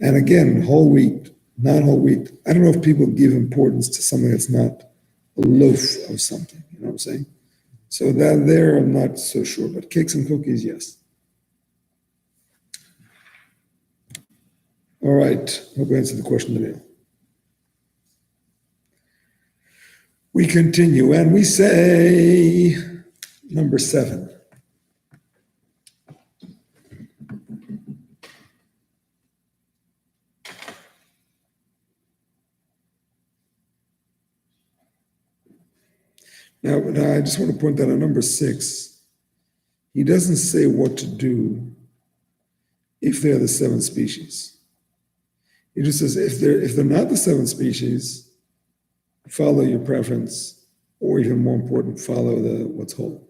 And again, whole wheat, non-whole wheat, I don't know if people give importance to something that's not a loaf of something, you know what I'm saying? So that there, I'm not so sure, but cakes and cookies, yes. All right, hope I answered the question today. We continue and we say number 7. Now, I just want to point out on number 6, he doesn't say what to do if they're the 7 species. He just says if they're not the 7 species, follow your preference, or even more important, follow what's whole.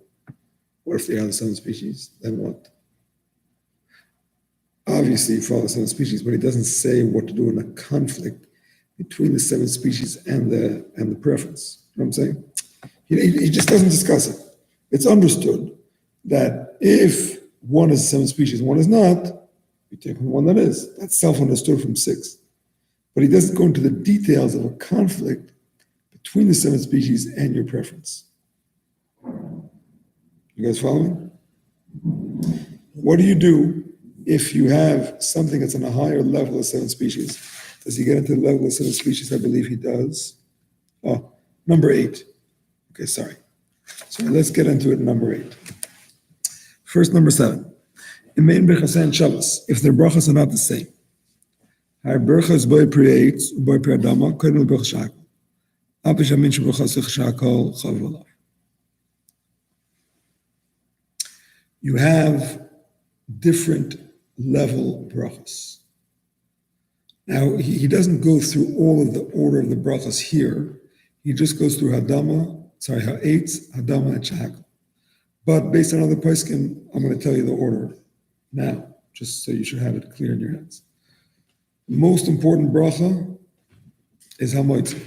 Or if they are the 7 species, then what? Obviously, follow the 7 species, but he doesn't say what to do in a conflict between the 7 species and the preference. You know what I'm saying? He just doesn't discuss it. It's understood that if one is 7 species, one is not, you take the one that is. That's self-understood from 6. But he doesn't go into the details of a conflict between the 7 species and your preference. You guys following? What do you do if you have something that's on a higher level of 7 species? Does he get into the level of 7 species? I believe he does. Number 8. Okay, sorry. So let's get into it. Number 8. First, number 7. In main Birchos and Shabbos, if their brachos are not the same. Our Birchos boy pre-8, boy pre-adama, kodim Birchos shakol. Apish amin shebirchos shakol chav. You have different level brachos. Now, he doesn't go through all of the order of the brachos here. He just goes through ha'etz, hadama, and shakol. But based on other poskim, I'm going to tell you the order now, just so you should have it clear in your heads. The most important bracha is hamoitzi.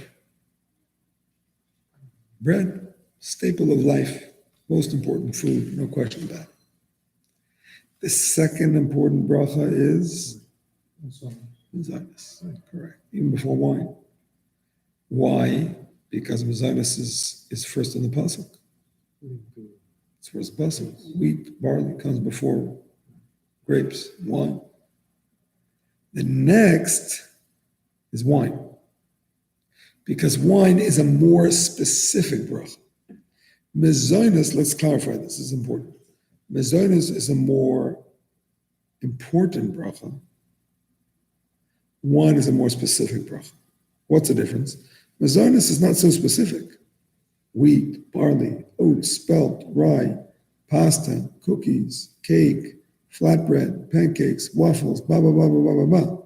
Bread, staple of life, most important food, no question about it. The second important bracha is Mezainis, correct, even before wine. Why? Because Mezainis is first in the pasuk. It's first in the pasuk. Wheat, barley comes before grapes, wine. The next is wine. Because wine is a more specific bracha. Mezainis, let's clarify this, this is important. Mezainis is a more important bracha. Wine is a more specific bracha. What's the difference? Mezainis is not so specific. Wheat, barley, oats, spelt, rye, pasta, cookies, cake, flatbread, pancakes, waffles, blah, blah, blah, blah, blah, blah, blah.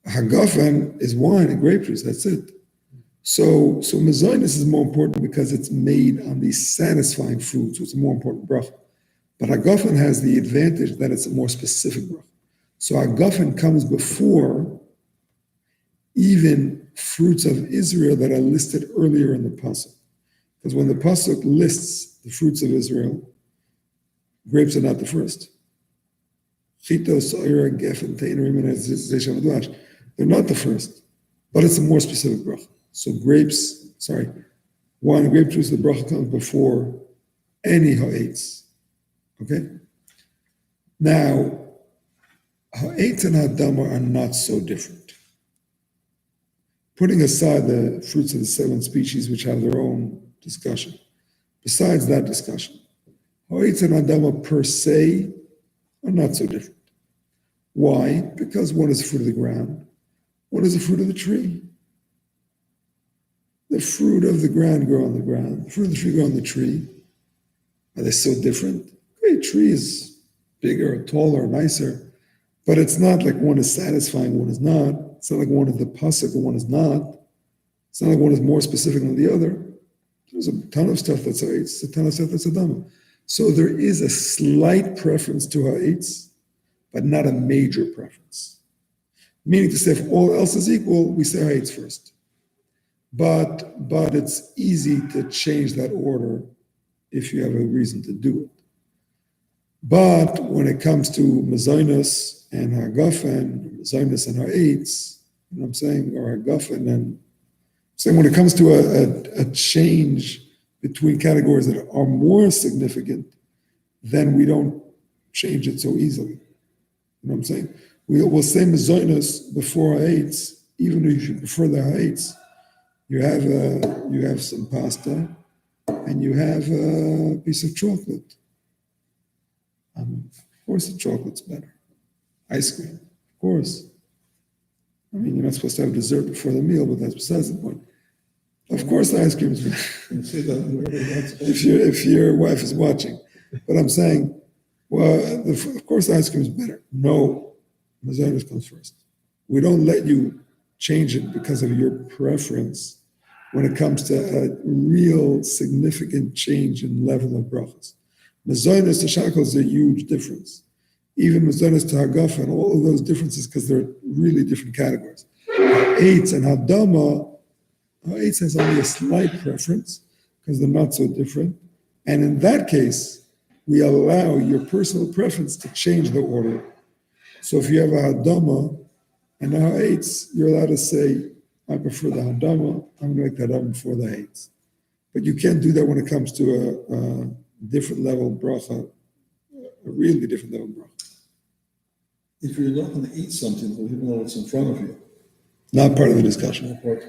Hagafen is wine and grape juice, that's it. So mezainis is more important because it's made on these satisfying foods, so it's a more important bracha. But hagafen has the advantage that it's a more specific bracha. So hagafen comes before even fruits of Israel that are listed earlier in the pasuk. Because when the pasuk lists the fruits of Israel, grapes are not the first. They're not the first, but it's a more specific bracha. So wine and grape juice, the bracha comes before any ha'etz. Okay? Now, ha'etz and hadama are not so different. Putting aside the fruits of the 7 species, which have their own discussion. Besides that discussion, ha'etz and hadama per se are not so different. Why? Because one is the fruit of the ground, one is the fruit of the tree. The fruit of the ground grow on the ground, the fruit of the tree grow on the tree. Are they so different? Great, tree is bigger, taller, nicer, but it's not like one is satisfying, one is not. It's not like one is the pasuk and one is not. It's not like one is more specific than the other. There's a ton of stuff that's ha'etz, a ton of stuff that's hadama. So there is a slight preference to ha'etz, but not a major preference. Meaning to say, if all else is equal, we say ha'etz first. But it's easy to change that order if you have a reason to do it. But when it comes to mezainis and hagafen, mezainis and ha'etz, you know what I'm saying, or hagafen, and I'm saying when it comes to a change between categories that are more significant, then we don't change it so easily. You know what I'm saying? We'll say mezainis before ha'etz, even if you prefer the ha'etz. You have some pasta, and you have a piece of chocolate. Of course, the chocolate's better. Ice cream, of course. I mean, you're not supposed to have dessert before the meal, but that's besides the point. Of course, the ice cream is better. if your wife is watching, but I'm saying, well, of course, the ice cream is better. No, mezainis comes first. We don't let you change it because of your preference when it comes to a real significant change in level of brachos. Mezainis to shakol is a huge difference. Even mezainis to hagafen, all of those differences, because they're really different categories. Ha'etz and hadama, ha'etz has only a slight preference because they're not so different. And in that case, we allow your personal preference to change the order. So if you have a hadama and a ha'etz, you're allowed to say, I prefer the hadama, I'm going to make the hadama before the ha'etz. But you can't do that when it comes to a different level bracha, a really different level bracha. If you're not going to eat something, even though it's in front of you. Not part of the discussion. Not part.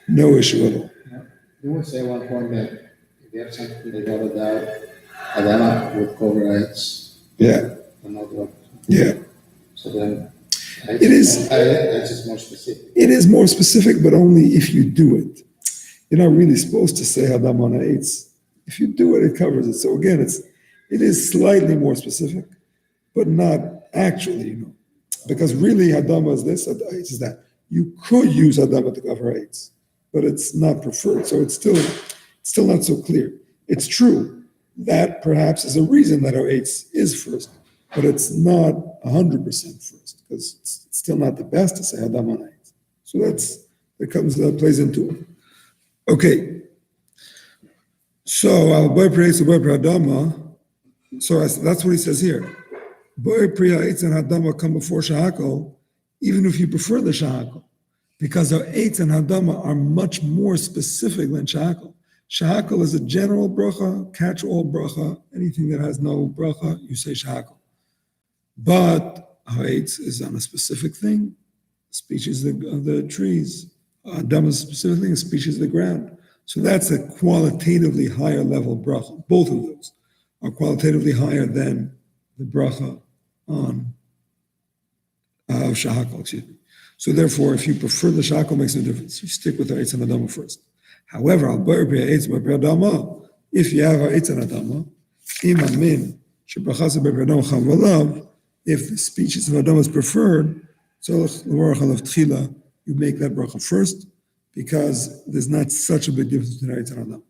No issue at all. You would say at one point that if you have something that got it out, Adama would cover AIDS, Yeah, another. yeah. So then. It is. That's just more specific. It is more specific, but only if you do it. You're not really supposed to say Hadam on Eitz. If you do it, it covers it. So again, it is slightly more specific, but not actually, because really Hadam is this, Eitz is that. You could use Hadam to cover Eitz, but it's not preferred. So it's still not so clear. It's true that perhaps is a reason that our Eitz is first, but it's not 100% first, because it's still not the best to say Hadam on Eitz. So that plays into it. Okay. So al boy praise boy Adama. So that's what he says here. Boy priya eitz and Hadama come before Shahakol, even if you prefer the Shahakol, because our eitz and Hadama are much more specific than Shahakol. Shahakol is a general bracha, catch-all bracha. Anything that has no bracha, you say Shahakol. But our eitz is on a specific thing, species of the trees. Hadama is a specific thing, species of the ground. So that's a qualitatively higher level bracha. Both of those are qualitatively higher than the bracha on Shahakol, excuse me. So therefore, if you prefer the Shahakol, makes no difference. You stick with the Eitz and Adama first. However, if you have Eitz and Adama, if the species of Adama is preferred, you make that bracha first, because there's not such a big difference between Eitz and Adama.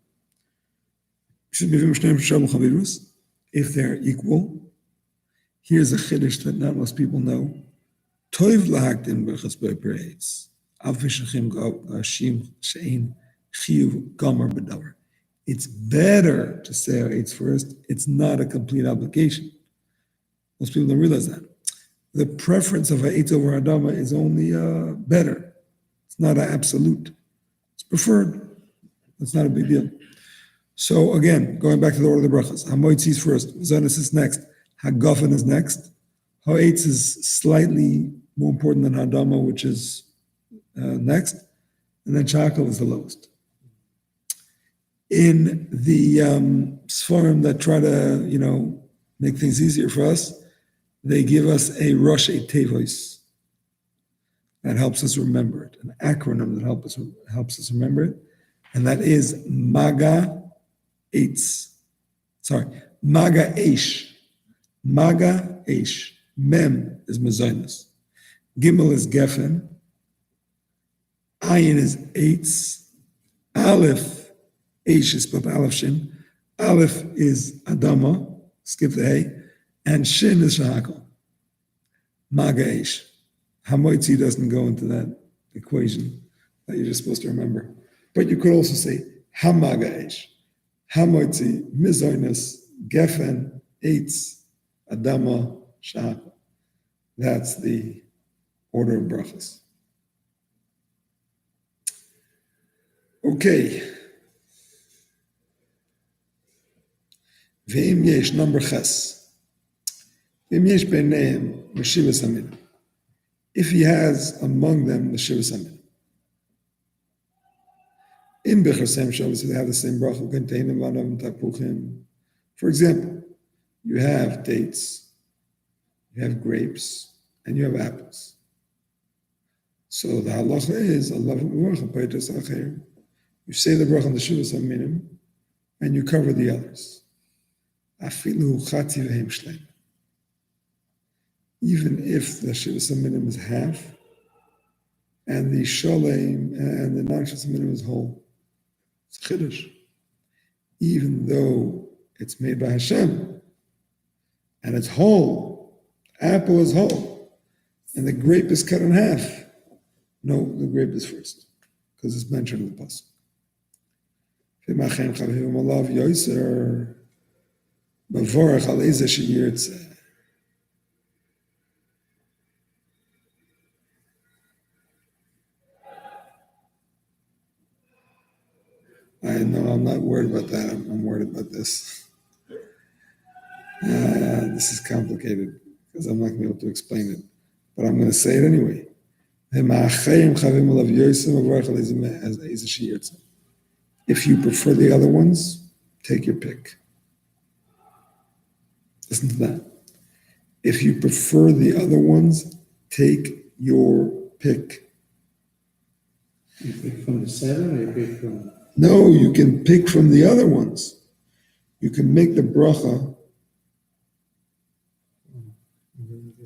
If they're equal, here's a chiddush that not most people know. Toiv lahaktin Birchos be'Eitz. It's better to say our Eitz first. It's not a complete obligation. Most people don't realize that. The preference of Eitz over Adama is only better. It's not an absolute. It's preferred. It's not a big deal. So again, going back to the order of the brachas, Hamoitzi is first, Zonis is next, Hagafen is next, Ha'etz is slightly more important than Hadama, which is next, and then Shahakol is the lowest. In the Sfarim that try to, make things easier for us, they give us a Rosh Teivos that helps us remember it, an acronym that helps us remember it, and that is Maga Eitz. Maga Eish. Maga Eish. Mem is Mazonis. Gimel is Geffen. Ayin is Eitz. Aleph, Eish is spelled Aleph Shin. Aleph is Adama, skip the A, and Shin is Shahakol. Maga Eish. Hamoitzi doesn't go into that equation that you're just supposed to remember. But you could also say Hamaga Eish. Hamoitzi, Mizoinus, Geffen, Eitz, Adama, Shahakol. That's the order of brachas. Okay. Ve'im yesh, number ches. Ve'im yesh beineim, Meshivas Aminim. If he has among them the Shivas Aminim. In Birchos Shabbos, they have the same bracha, containing vanam tapuchim. For example, you have dates, you have grapes, and you have apples. So the halacha is Allah v'bracha peitos acher. You say the bracha on the Shivas Aminim, and you cover the others. Afilu chatzi v'hem shleim. Even if the Shivas Aminim is half, and the Shalem and the non-Shivas Aminim is whole. It's chiddush. Even though it's made by Hashem, and it's whole, apple is whole, and the grape is cut in half. No, the grape is first, because it's mentioned in the pasuk. I know I'm not worried about that. I'm worried about this. This is complicated because I'm not going to be able to explain it, but I'm going to say it anyway. If you prefer the other ones, take your pick. Listen to that. If you prefer the other ones, take your pick. You pick from the 7 or you pick from? No, you can pick from the other ones. You can make the bracha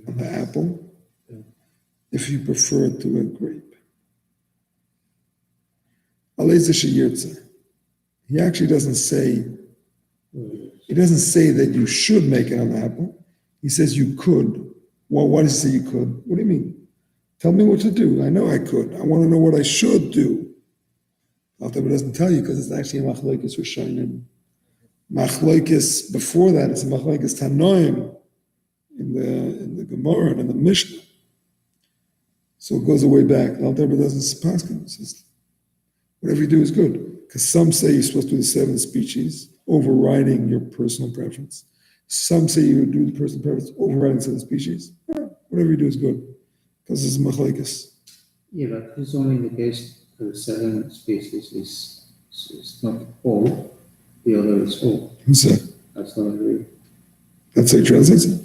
on the apple if you prefer it to a grape. He actually doesn't say that you should make it on the apple. He says you could. Well, why does he say you could? What do you mean? Tell me what to do. I know I could. I want to know what I should do. Alter doesn't tell you because it's actually a machlokes rishonim. Machlokes before that, it's a machlokes tanoim in the Gemara and in the Mishnah. So it goes way back. Alter doesn't paskin. It says whatever you do is good. Because some say you're supposed to do the 7 species, overriding your personal preference. Some say you do the personal preference, overriding 7 species. Whatever you do is good. Because it's machlokes. Yeah, but this only indicates that the 7 species is not all, the other is all. Who's that? That's not agree. That's how he translates it.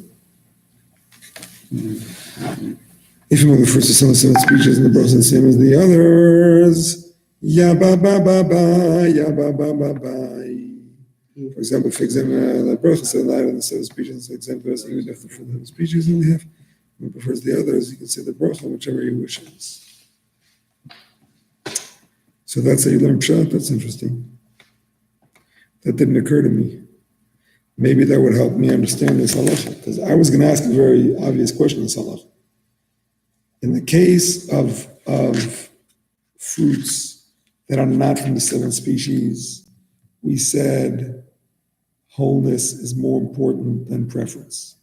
If you know the first of 7 species and the Brachos are the same as the others, ya ba ba ba ba, ya ba ba ba ba. For example, the Brachos are lighter than the 7 species. For example, even if the species only have, who prefers the others, you can say the bracha, whichever he wishes. So that's how you learn pshat. That's interesting. That didn't occur to me. Maybe that would help me understand this halacha, because I was going to ask a very obvious question on this halacha. In the case of fruits that are not from the 7 species, we said wholeness is more important than preference.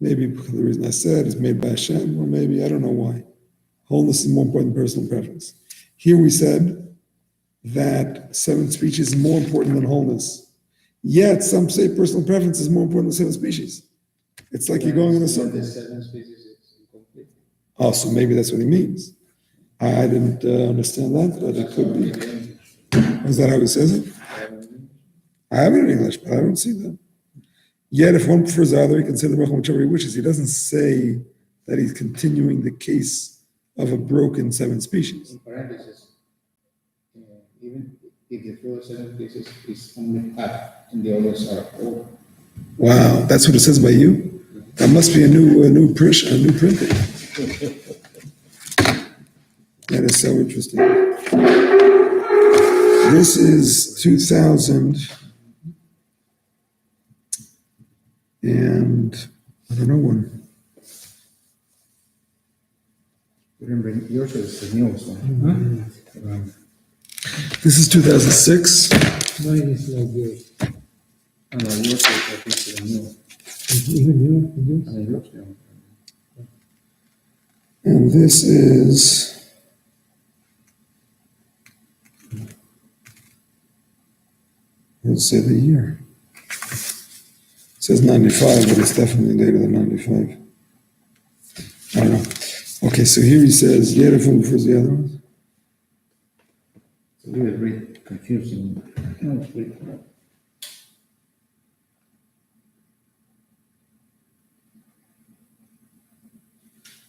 Maybe because of the reason I said is made by Hashem, or maybe, I don't know why. Wholeness is more important than personal preference. Here we said that 7 species is more important than wholeness. Yet some say personal preference is more important than 7 species. It's like you're going in a circle. The 7 species is incomplete. Oh, so maybe that's what he means. I didn't understand that, but it could be. Is that how he says it? I have it in English, but I don't see that. Yet, if one prefers the other, he can say the bracha whichever he wishes. He doesn't say that he's continuing the case of a broken 7 species. In parentheses, even if the first 7 species is only half and the others are all. Wow, that's what it says by you? That must be a new printing. That is so interesting. This is 2000, and I don't know when. Remember, yours is the newest one. This is 2006. Mine is like yours. And yours is, I think, the new. Even yours? And it looks new. And this is, let's say the year. It says 95, but it's definitely later than 95. I don't know. Okay, so here he says, Yerifun prefers the other ones. It's a little bit confusing. No, it's pretty.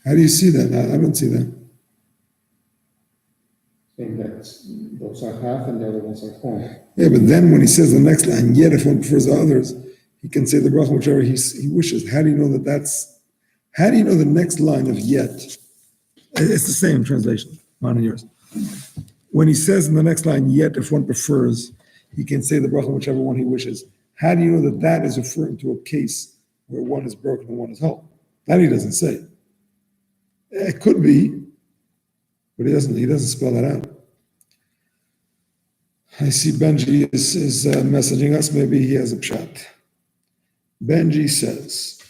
How do you see that? I don't see that. Saying that those are half and the other ones are whole. Yeah, but then when he says the next line, yet if one prefers the others, he can say the bracha whichever he wishes. How do you know how do you know the next line of yet? It's the same translation, mine and yours. When he says in the next line, yet if one prefers, he can say the bracha whichever one he wishes. How do you know that is referring to a case where one is broken and one is whole? That he doesn't say. It could be, but he doesn't spell that out. I see Benji is messaging us. Maybe he has a pshat. Benji says,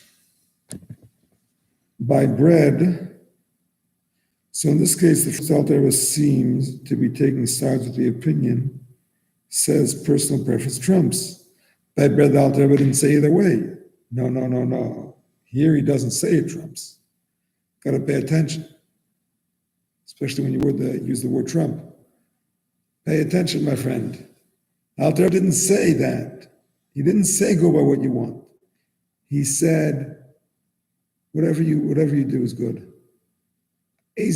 by bread, so in this case, the first altar seems to be taking sides with the opinion, says personal preference trumps. By bread, the altar didn't say either way. No. Here he doesn't say it trumps. Got to pay attention. especially when you use the word Trump. Pay attention, my friend. Alter Rebbe didn't say that. He didn't say go by what you want. He said, whatever you do is good. You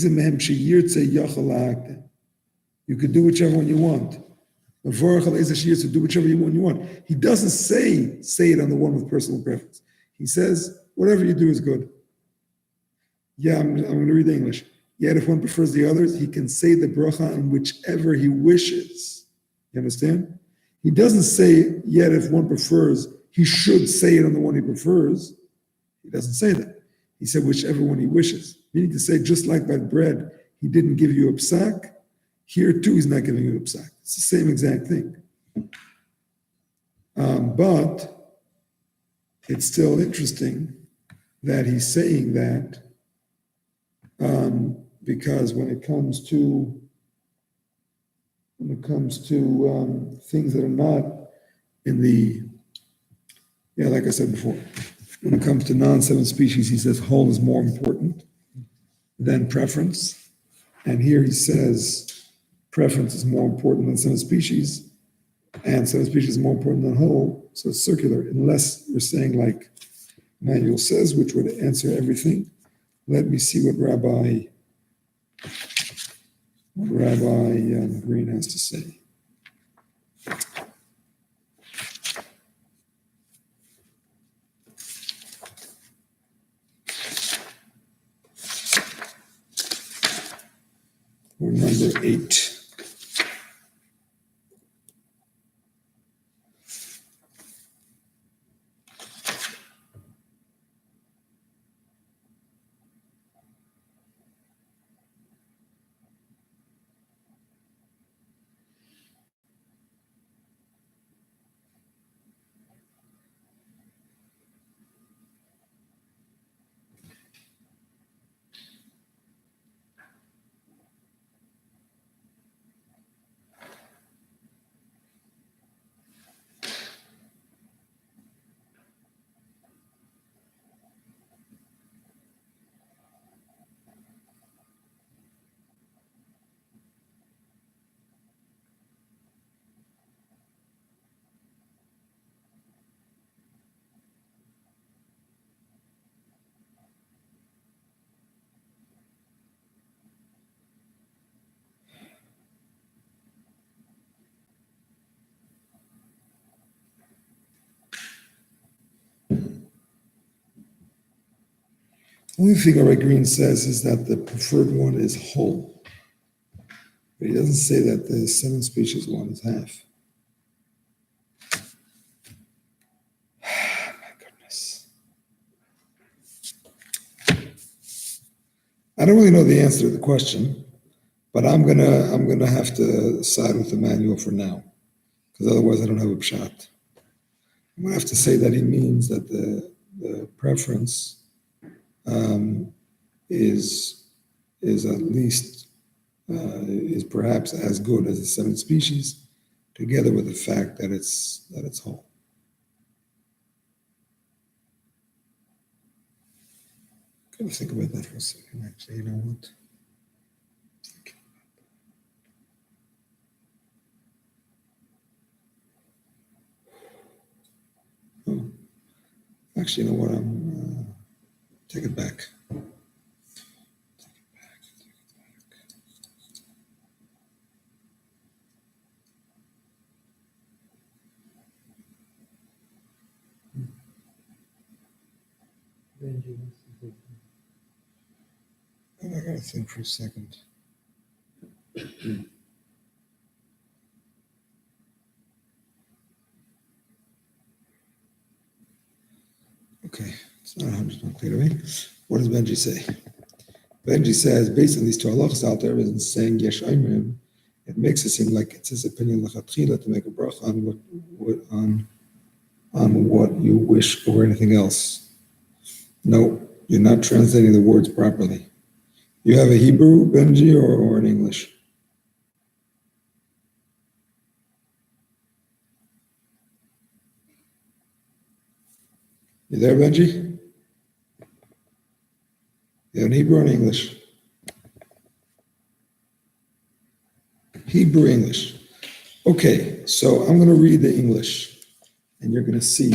could do whichever one you want. So do whichever one you want. He doesn't say it on the one with personal preference. He says, whatever you do is good. Yeah, I'm going to read the English. Yet if one prefers the others, he can say the bracha on whichever he wishes. You understand? He doesn't say, yet if one prefers, he should say it on the one he prefers. He doesn't say that. He said whichever one he wishes. Meaning to say, just like that bread, he didn't give you a psak. Here too, he's not giving you a psak. It's the same exact thing. But it's still interesting that he's saying that because when it comes to things that are not in the, like I said before, when it comes to non-seven species, he says whole is more important than preference. And here he says preference is more important than seven species, and seven species is more important than whole. So it's circular, unless you're saying like Manuel says, which would answer everything. Let me see what Rabbi Green has to say. Or number 8. The only thing Rabbi Green says is that the preferred one is whole. But he doesn't say that the seven species one is half. My goodness. I don't really know the answer to the question, but I'm gonna have to side with Emmanuel for now, because otherwise I don't have a pshat. I'm gonna have to say that he means that the preference is at least is perhaps as good as the seven species, together with the fact that it's whole. Gotta think about that for a second. Actually, you know what? Oh, actually, you know what? I'm take it back. Benji wants to say something. I gotta think for a second. Okay, it's not 100% clear to me. What does Benji say? Benji says, based on these two halachas out there, isn't saying yesh aimrim. It makes it seem like it's his opinion lechatchila to make a bracha on what you wish or anything else. No, you're not translating the words properly. You have a Hebrew, Benji, or an English? You there, Benji? You have an Hebrew or an English? Hebrew, English. Okay, so I'm going to read the English, and you're going to see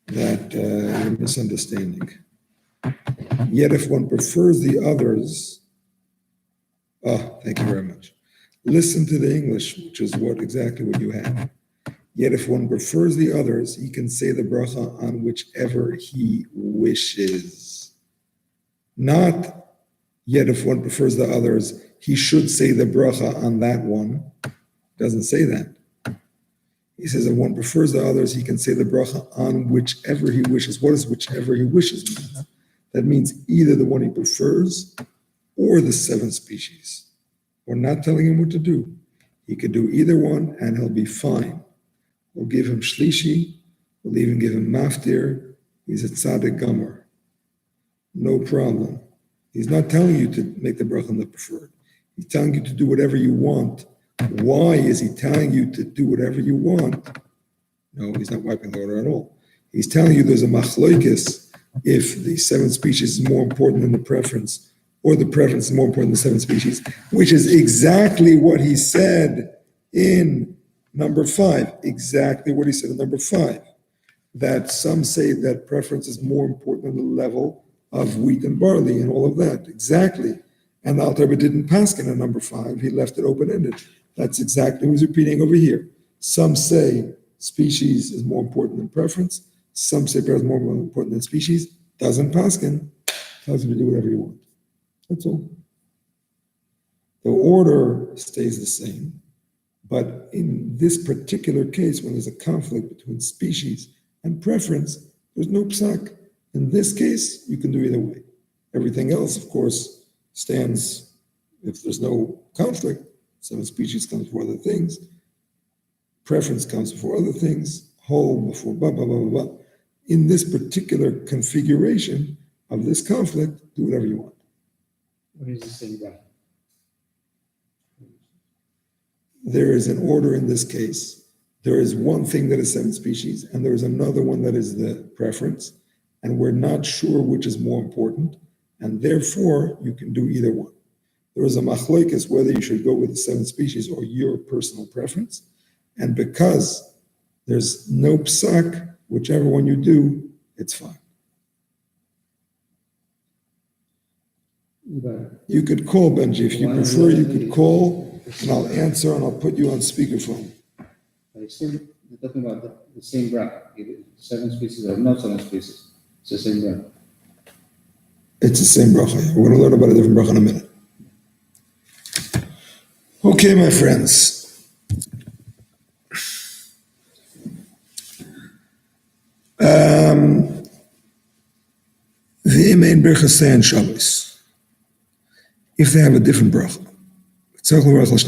that you're misunderstanding. Yet if one prefers the others, thank you very much. Listen to the English, which is exactly what you have. Yet if one prefers the others, he can say the bracha on whichever he wishes. Not yet if one prefers the others, he should say the bracha on that one. Doesn't say that. He says if one prefers the others, he can say the bracha on whichever he wishes. What does whichever he wishes mean? That means either the one he prefers or the 7 species. We're not telling him what to do. He could do either one and he'll be fine. We'll give him shlishi. We'll even give him maftir. He's a tzaddik gomer. No problem. He's not telling you to make the bracha on the preferred. He's telling you to do whatever you want. Why is he telling you to do whatever you want? No, he's not wiping the order at all. He's telling you there's a machloikis if the 7 species is more important than the preference, or the preference is more important than the 7 species, which is exactly what he said in number 5. Exactly what he said in number 5. That some say that preference is more important than the level of wheat and barley and all of that. Exactly. And the Alter Rebbe didn't paskin on number 5. He left it open-ended. That's exactly what he's repeating over here. Some say species is more important than preference. Some say preference is more important than species. Doesn't paskin. Tells you to do whatever you want. That's all. The order stays the same. But in this particular case, when there's a conflict between species and preference, there's no psak. In this case, you can do either way. Everything else, of course, stands if there's no conflict. 7 species comes before other things. Preference comes before other things. Whole before blah, blah, blah, blah, blah. In this particular configuration of this conflict, do whatever you want. What is the same bracha? There is an order in this case. There is one thing that is 7 species, and there is another one that is the preference, and we're not sure which is more important, and therefore you can do either one. There is a machloikis whether you should go with the 7 species or your personal preference, and because there's no psak, whichever one you do, it's fine. But You could call, Benji, if you prefer, you could call, and I'll answer, and I'll put you on speakerphone. I assume you're talking about the same bracha, either 7 species or not 7 species. It's the same bracha. It's the same bracha. We're going to learn about a different bracha in a minute. Okay, my friends. V'im Birchos and Shabbos. If they have a different bracha, we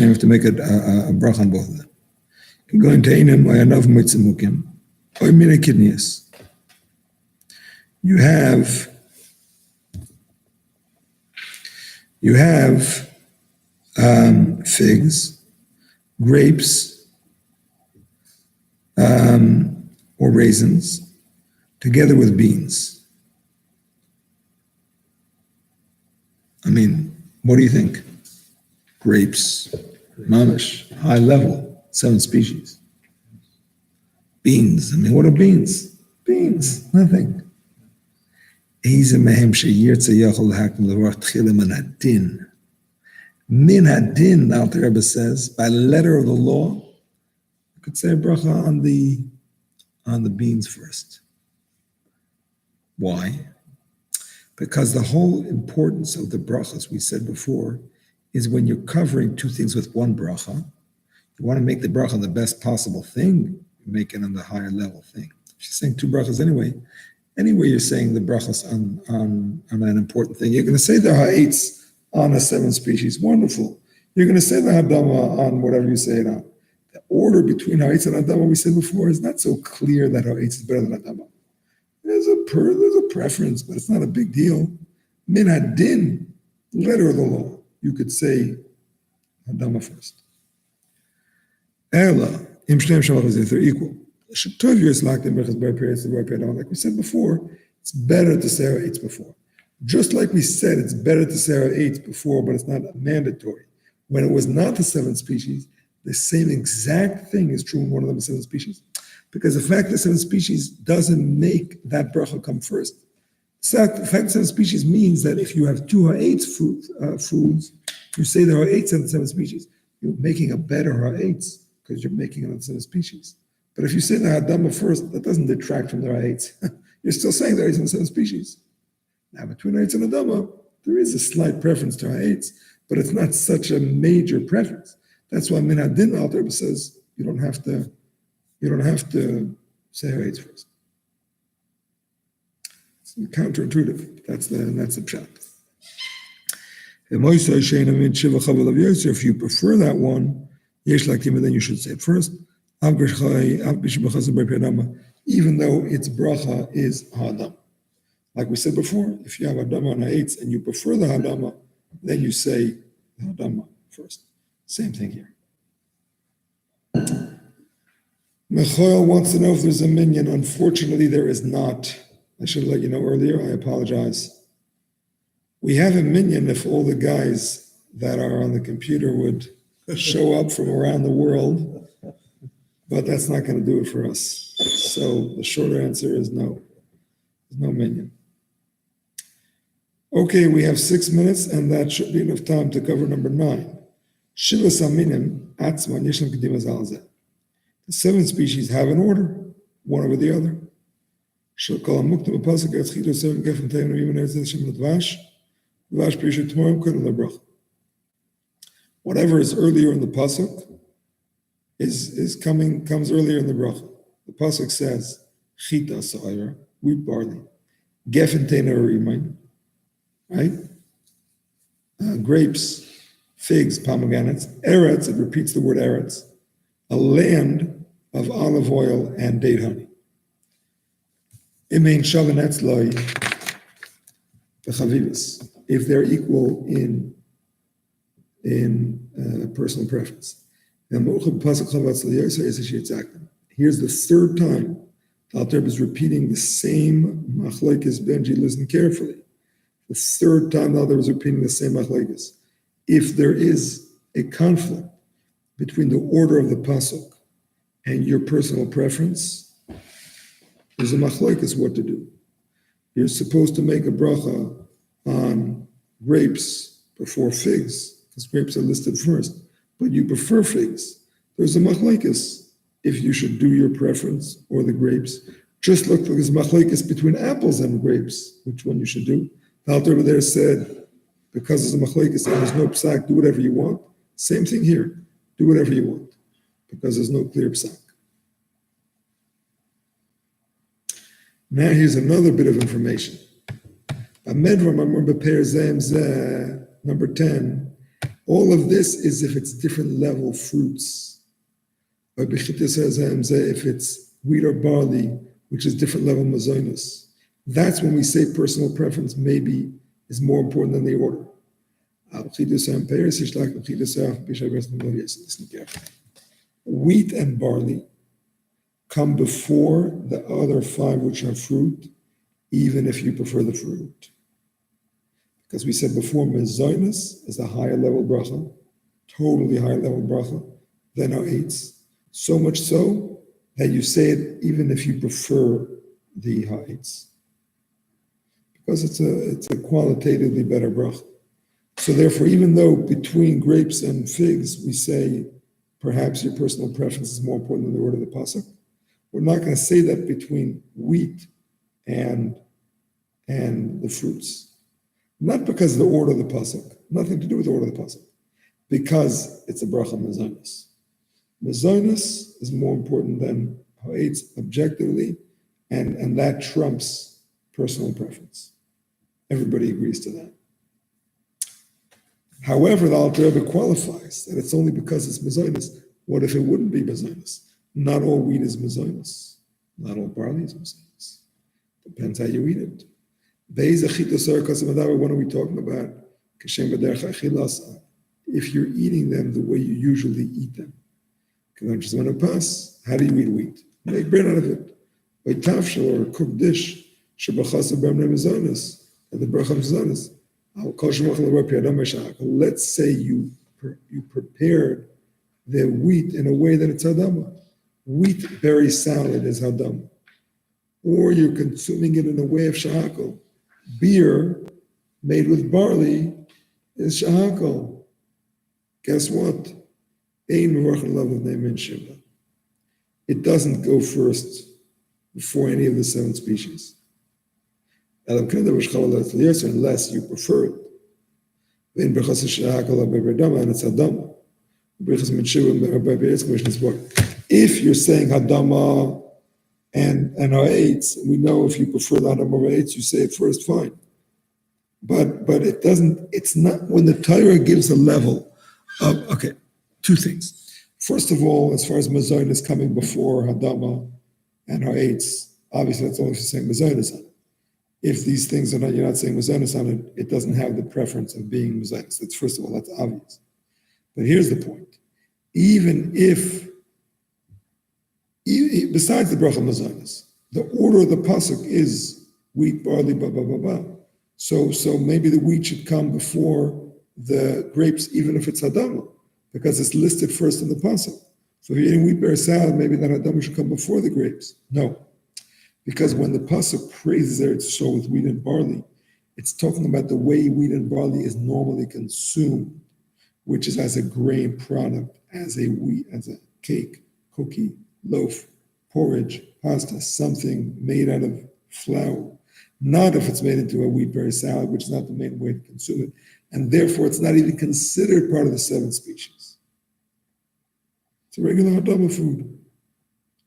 have to make a bracha on both of them. You can go into Einem, or Yanav Mitzimukim, or Mina Kidneys. You have figs, grapes, or raisins, together with beans. I mean, what do you think? Grapes, mamish, high level, 7 species. Beans, I mean, what are beans? Beans, nothing. Min hadin, the Alter Rebbe says, by letter of the law, you could say a bracha on the beans first. Why? Because the whole importance of the brachos, we said before, is when you're covering 2 things with one bracha, you want to make the bracha on the best possible thing, you make it on the higher level thing. If you're saying 2 brachas anyway you're saying the brachos on an important thing. You're going to say the ha'etz on a 7 species, wonderful. You're going to say the hadama on whatever you say it on. The order between ha'etz and hadama, we said before, is not so clear that ha'etz is better than hadama. There's a preference, but it's not a big deal. Min hadin, letter of the law, you could say hadama first. Ela, im shneim shalach, if they're equal. Like we said before, it's better to say ha'etz before. Just like we said, it's better to say ha'etz before, but it's not mandatory. When it was not the 7 species, the same exact thing is true in one of the 7 species. Because the fact that 7 species doesn't make that bracha come first. The fact that 7 species means that if you have 2 ha'etz foods, you say there are 8 7 species. You're making a better ha'etz because you're making another 7 species. But if you say the ha'adama first, that doesn't detract from the ha'etz. You're still saying there are 8 7 species. Now, between ha'etz and ha'adama, there is a slight preference to ha'etz, but it's not such a major preference. That's why Min Hadin Alter Rebbe says you don't have to say ha'etz first. It's counterintuitive. That's the pshat. If you prefer that one, then you should say it first. Even though its bracha is ha'adam. Like we said before, if you have hadama and ha'etz and you prefer the hadama, then you say the hadama first. Same thing here. Mechoel wants to know if there's a minyan. Unfortunately, there is not. I should let you know earlier. I apologize. We have a minyan if all the guys that are on the computer would show up from around the world, but that's not going to do it for us. So the shorter answer is no. There's no minyan. Okay, we have 6 minutes, and that should be enough time to cover number 9. Shivas aminim atzman yeshem kedim azalzeh. The 7 species have an order, one over the other. Whatever is earlier in the pasuk comes earlier in the bracha. The pasuk says chita sa'ira, wheat barley, gefen teina urimain, right? Grapes, figs, pomegranates, eretz. It repeats the word eretz, a land of olive oil and date honey. If they're equal in personal preference. Here's the 3rd time the Alter Rebbe is repeating the same machlokes. Benji, listen carefully. The 3rd time the Alter Rebbe is repeating the same machlokes. If there is a conflict between the order of the pasuk and your personal preference, there's a machlokes what to do. You're supposed to make a bracha on grapes before figs, because grapes are listed first, but you prefer figs. There's a machlokes if you should do your preference or the grapes. Just look for this machlokes between apples and grapes, which one you should do. The Alter Rebbe there said, because there's a machlokes and there's no psak, do whatever you want. Same thing here, do whatever you want, because there's no clear psak. Now here's another bit of information. Number 10, all of this is if it's different level fruits. If it's wheat or barley, which is different level mazonos. That's when we say personal preference maybe is more important than the order. Wheat and barley come before the other 5 which are fruit, even if you prefer the fruit. Because we said before, mezonos is a higher level bracha, totally higher level bracha than our 8s. So much so that you say it even if you prefer the ha'etz. Because it's a qualitatively better bracha. So therefore, even though between grapes and figs, we say perhaps your personal preference is more important than the word of the pasuk, we're not going to say that between wheat and the fruits. Not because of the order of the pasuk, nothing to do with the order of the pasuk, because it's a bracha mezonos. Mezonos is more important than ha'etz objectively, and that trumps personal preference. Everybody agrees to that. However, the Alter Rebbe qualifies that it's only because it's mezonos. What if it wouldn't be mezonos? Not all wheat is mezonos. Not all barley is mezonos. Depends how you eat it. What are we talking about? If you're eating them the way you usually eat them. How do you eat wheat? Make bread out of it. By tafshel or a cooked dish. And the bracha mezonos. Let's say you you prepared the wheat in a way that it's hadama. Wheat berry salad is hadama. Or you're consuming it in a way of shahakol. Beer made with barley is shahakol. Guess what? Ein mevarchin love of neimin shiva. It doesn't go first before any of the 7 species. Unless you prefer it. In Birchos and it's hadama. If you're saying hadama and ha'etz, we know if you prefer the hadama or ha'etz, you say it first, fine. But it doesn't, it's not, when the Torah gives a level of, okay, 2 things. First of all, as far as mazoin is coming before hadama and ha'etz, obviously that's only if you're saying mazoin on it. If these things are not, you're not saying mazonis on it, it doesn't have the preference of being mazonis. That's first of all, that's obvious. But here's the point. Even if, besides the bracha mazonis, the order of the pasuk is wheat, barley, blah, blah, blah, blah. So maybe the wheat should come before the grapes, even if it's hadama, because it's listed first in the pasuk. So if you're eating wheat, berry salad, maybe that hadama should come before the grapes. No. Because when the pasuk praises Eretz Yisrael with wheat and barley, it's talking about the way wheat and barley is normally consumed, which is as a grain product, as a wheat, as a cake, cookie, loaf, porridge, pasta, something made out of flour. Not if it's made into a wheat berry salad, which is not the main way to consume it, and therefore it's not even considered part of the 7 species. It's a regular hadama food.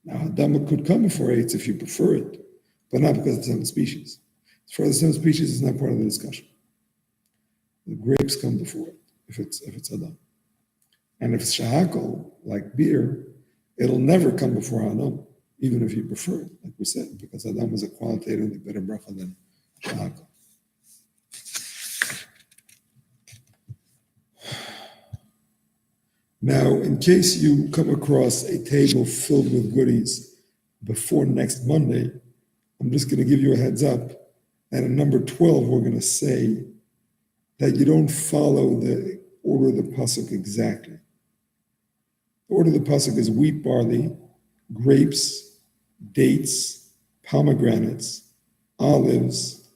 Now, hadama could come before eitz if you prefer it, but not because it's 7 species. As far as the 7 species, it's not part of the discussion. The grapes come before it if it's hadam. And if it's shahakol, like beer, it'll never come before hadam, even if you prefer it, like we said, because hadam is a qualitatively better bracha than shahakol. Now, in case you come across a table filled with goodies before next Monday, I'm just going to give you a heads up that in number 12, we're going to say that you don't follow the order of the pasuk exactly. The order of the pasuk is wheat, barley, grapes, dates, pomegranates, olives,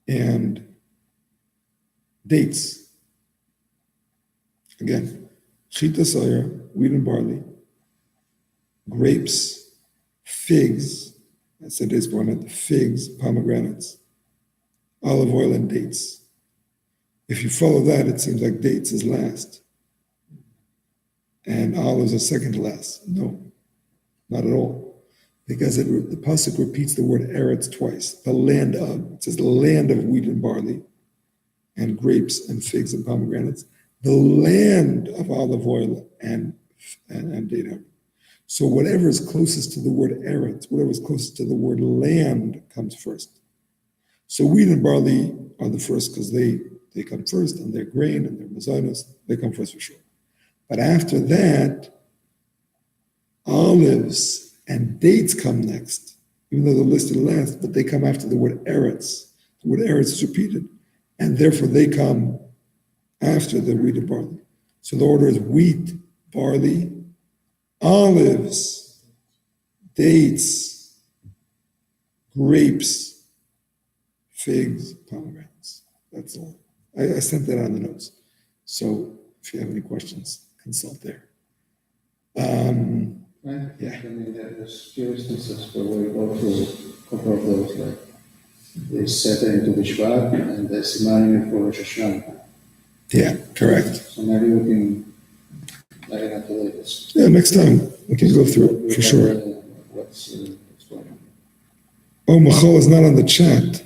and dates. Again, chita soya, wheat and barley, grapes, figs, I said dates, but I meant figs, pomegranates, olive oil, and dates. If you follow that, it seems like dates is last, and olives are second to last. No, not at all, because the pasuk repeats the word eretz twice. The land of, it says the land of wheat and barley, and grapes and figs and pomegranates. The land of olive oil and date herb. So whatever is closest to the word eretz, whatever is closest to the word land comes first. So wheat and barley are the first because they come first, and they're grain and they're mazonos, they come first for sure. But after that, olives and dates come next, even though they're listed last, but they come after the word eretz. The word eretz is repeated, and therefore they come after the wheat and barley. So the order is wheat, barley, olives, dates, grapes, figs, pomegranates. That's all. I sent that on the notes. So if you have any questions, consult there. Right? Yeah. I mean, there's few instances where we go through a couple of those, like the Seder into Bishvat and the Simanim for Rosh Hashanah. Yeah, correct. So maybe we can, like, after this. Yeah, next time we can go through it for sure. What's going on? Oh, Michal is not on the chat.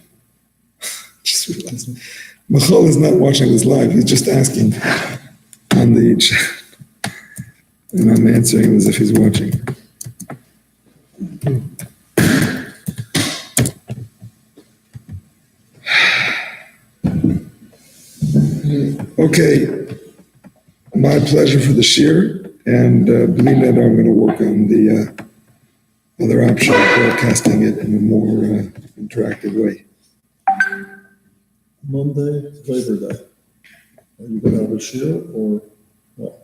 Just realized. Michal is not watching this live. He's just asking on the chat. And I'm answering him as if he's watching. Okay, my pleasure for the shir, and believe that I'm going to work on the other option of broadcasting it in a more interactive way. Monday, Labor Day. Are you gonna have a shiur or what?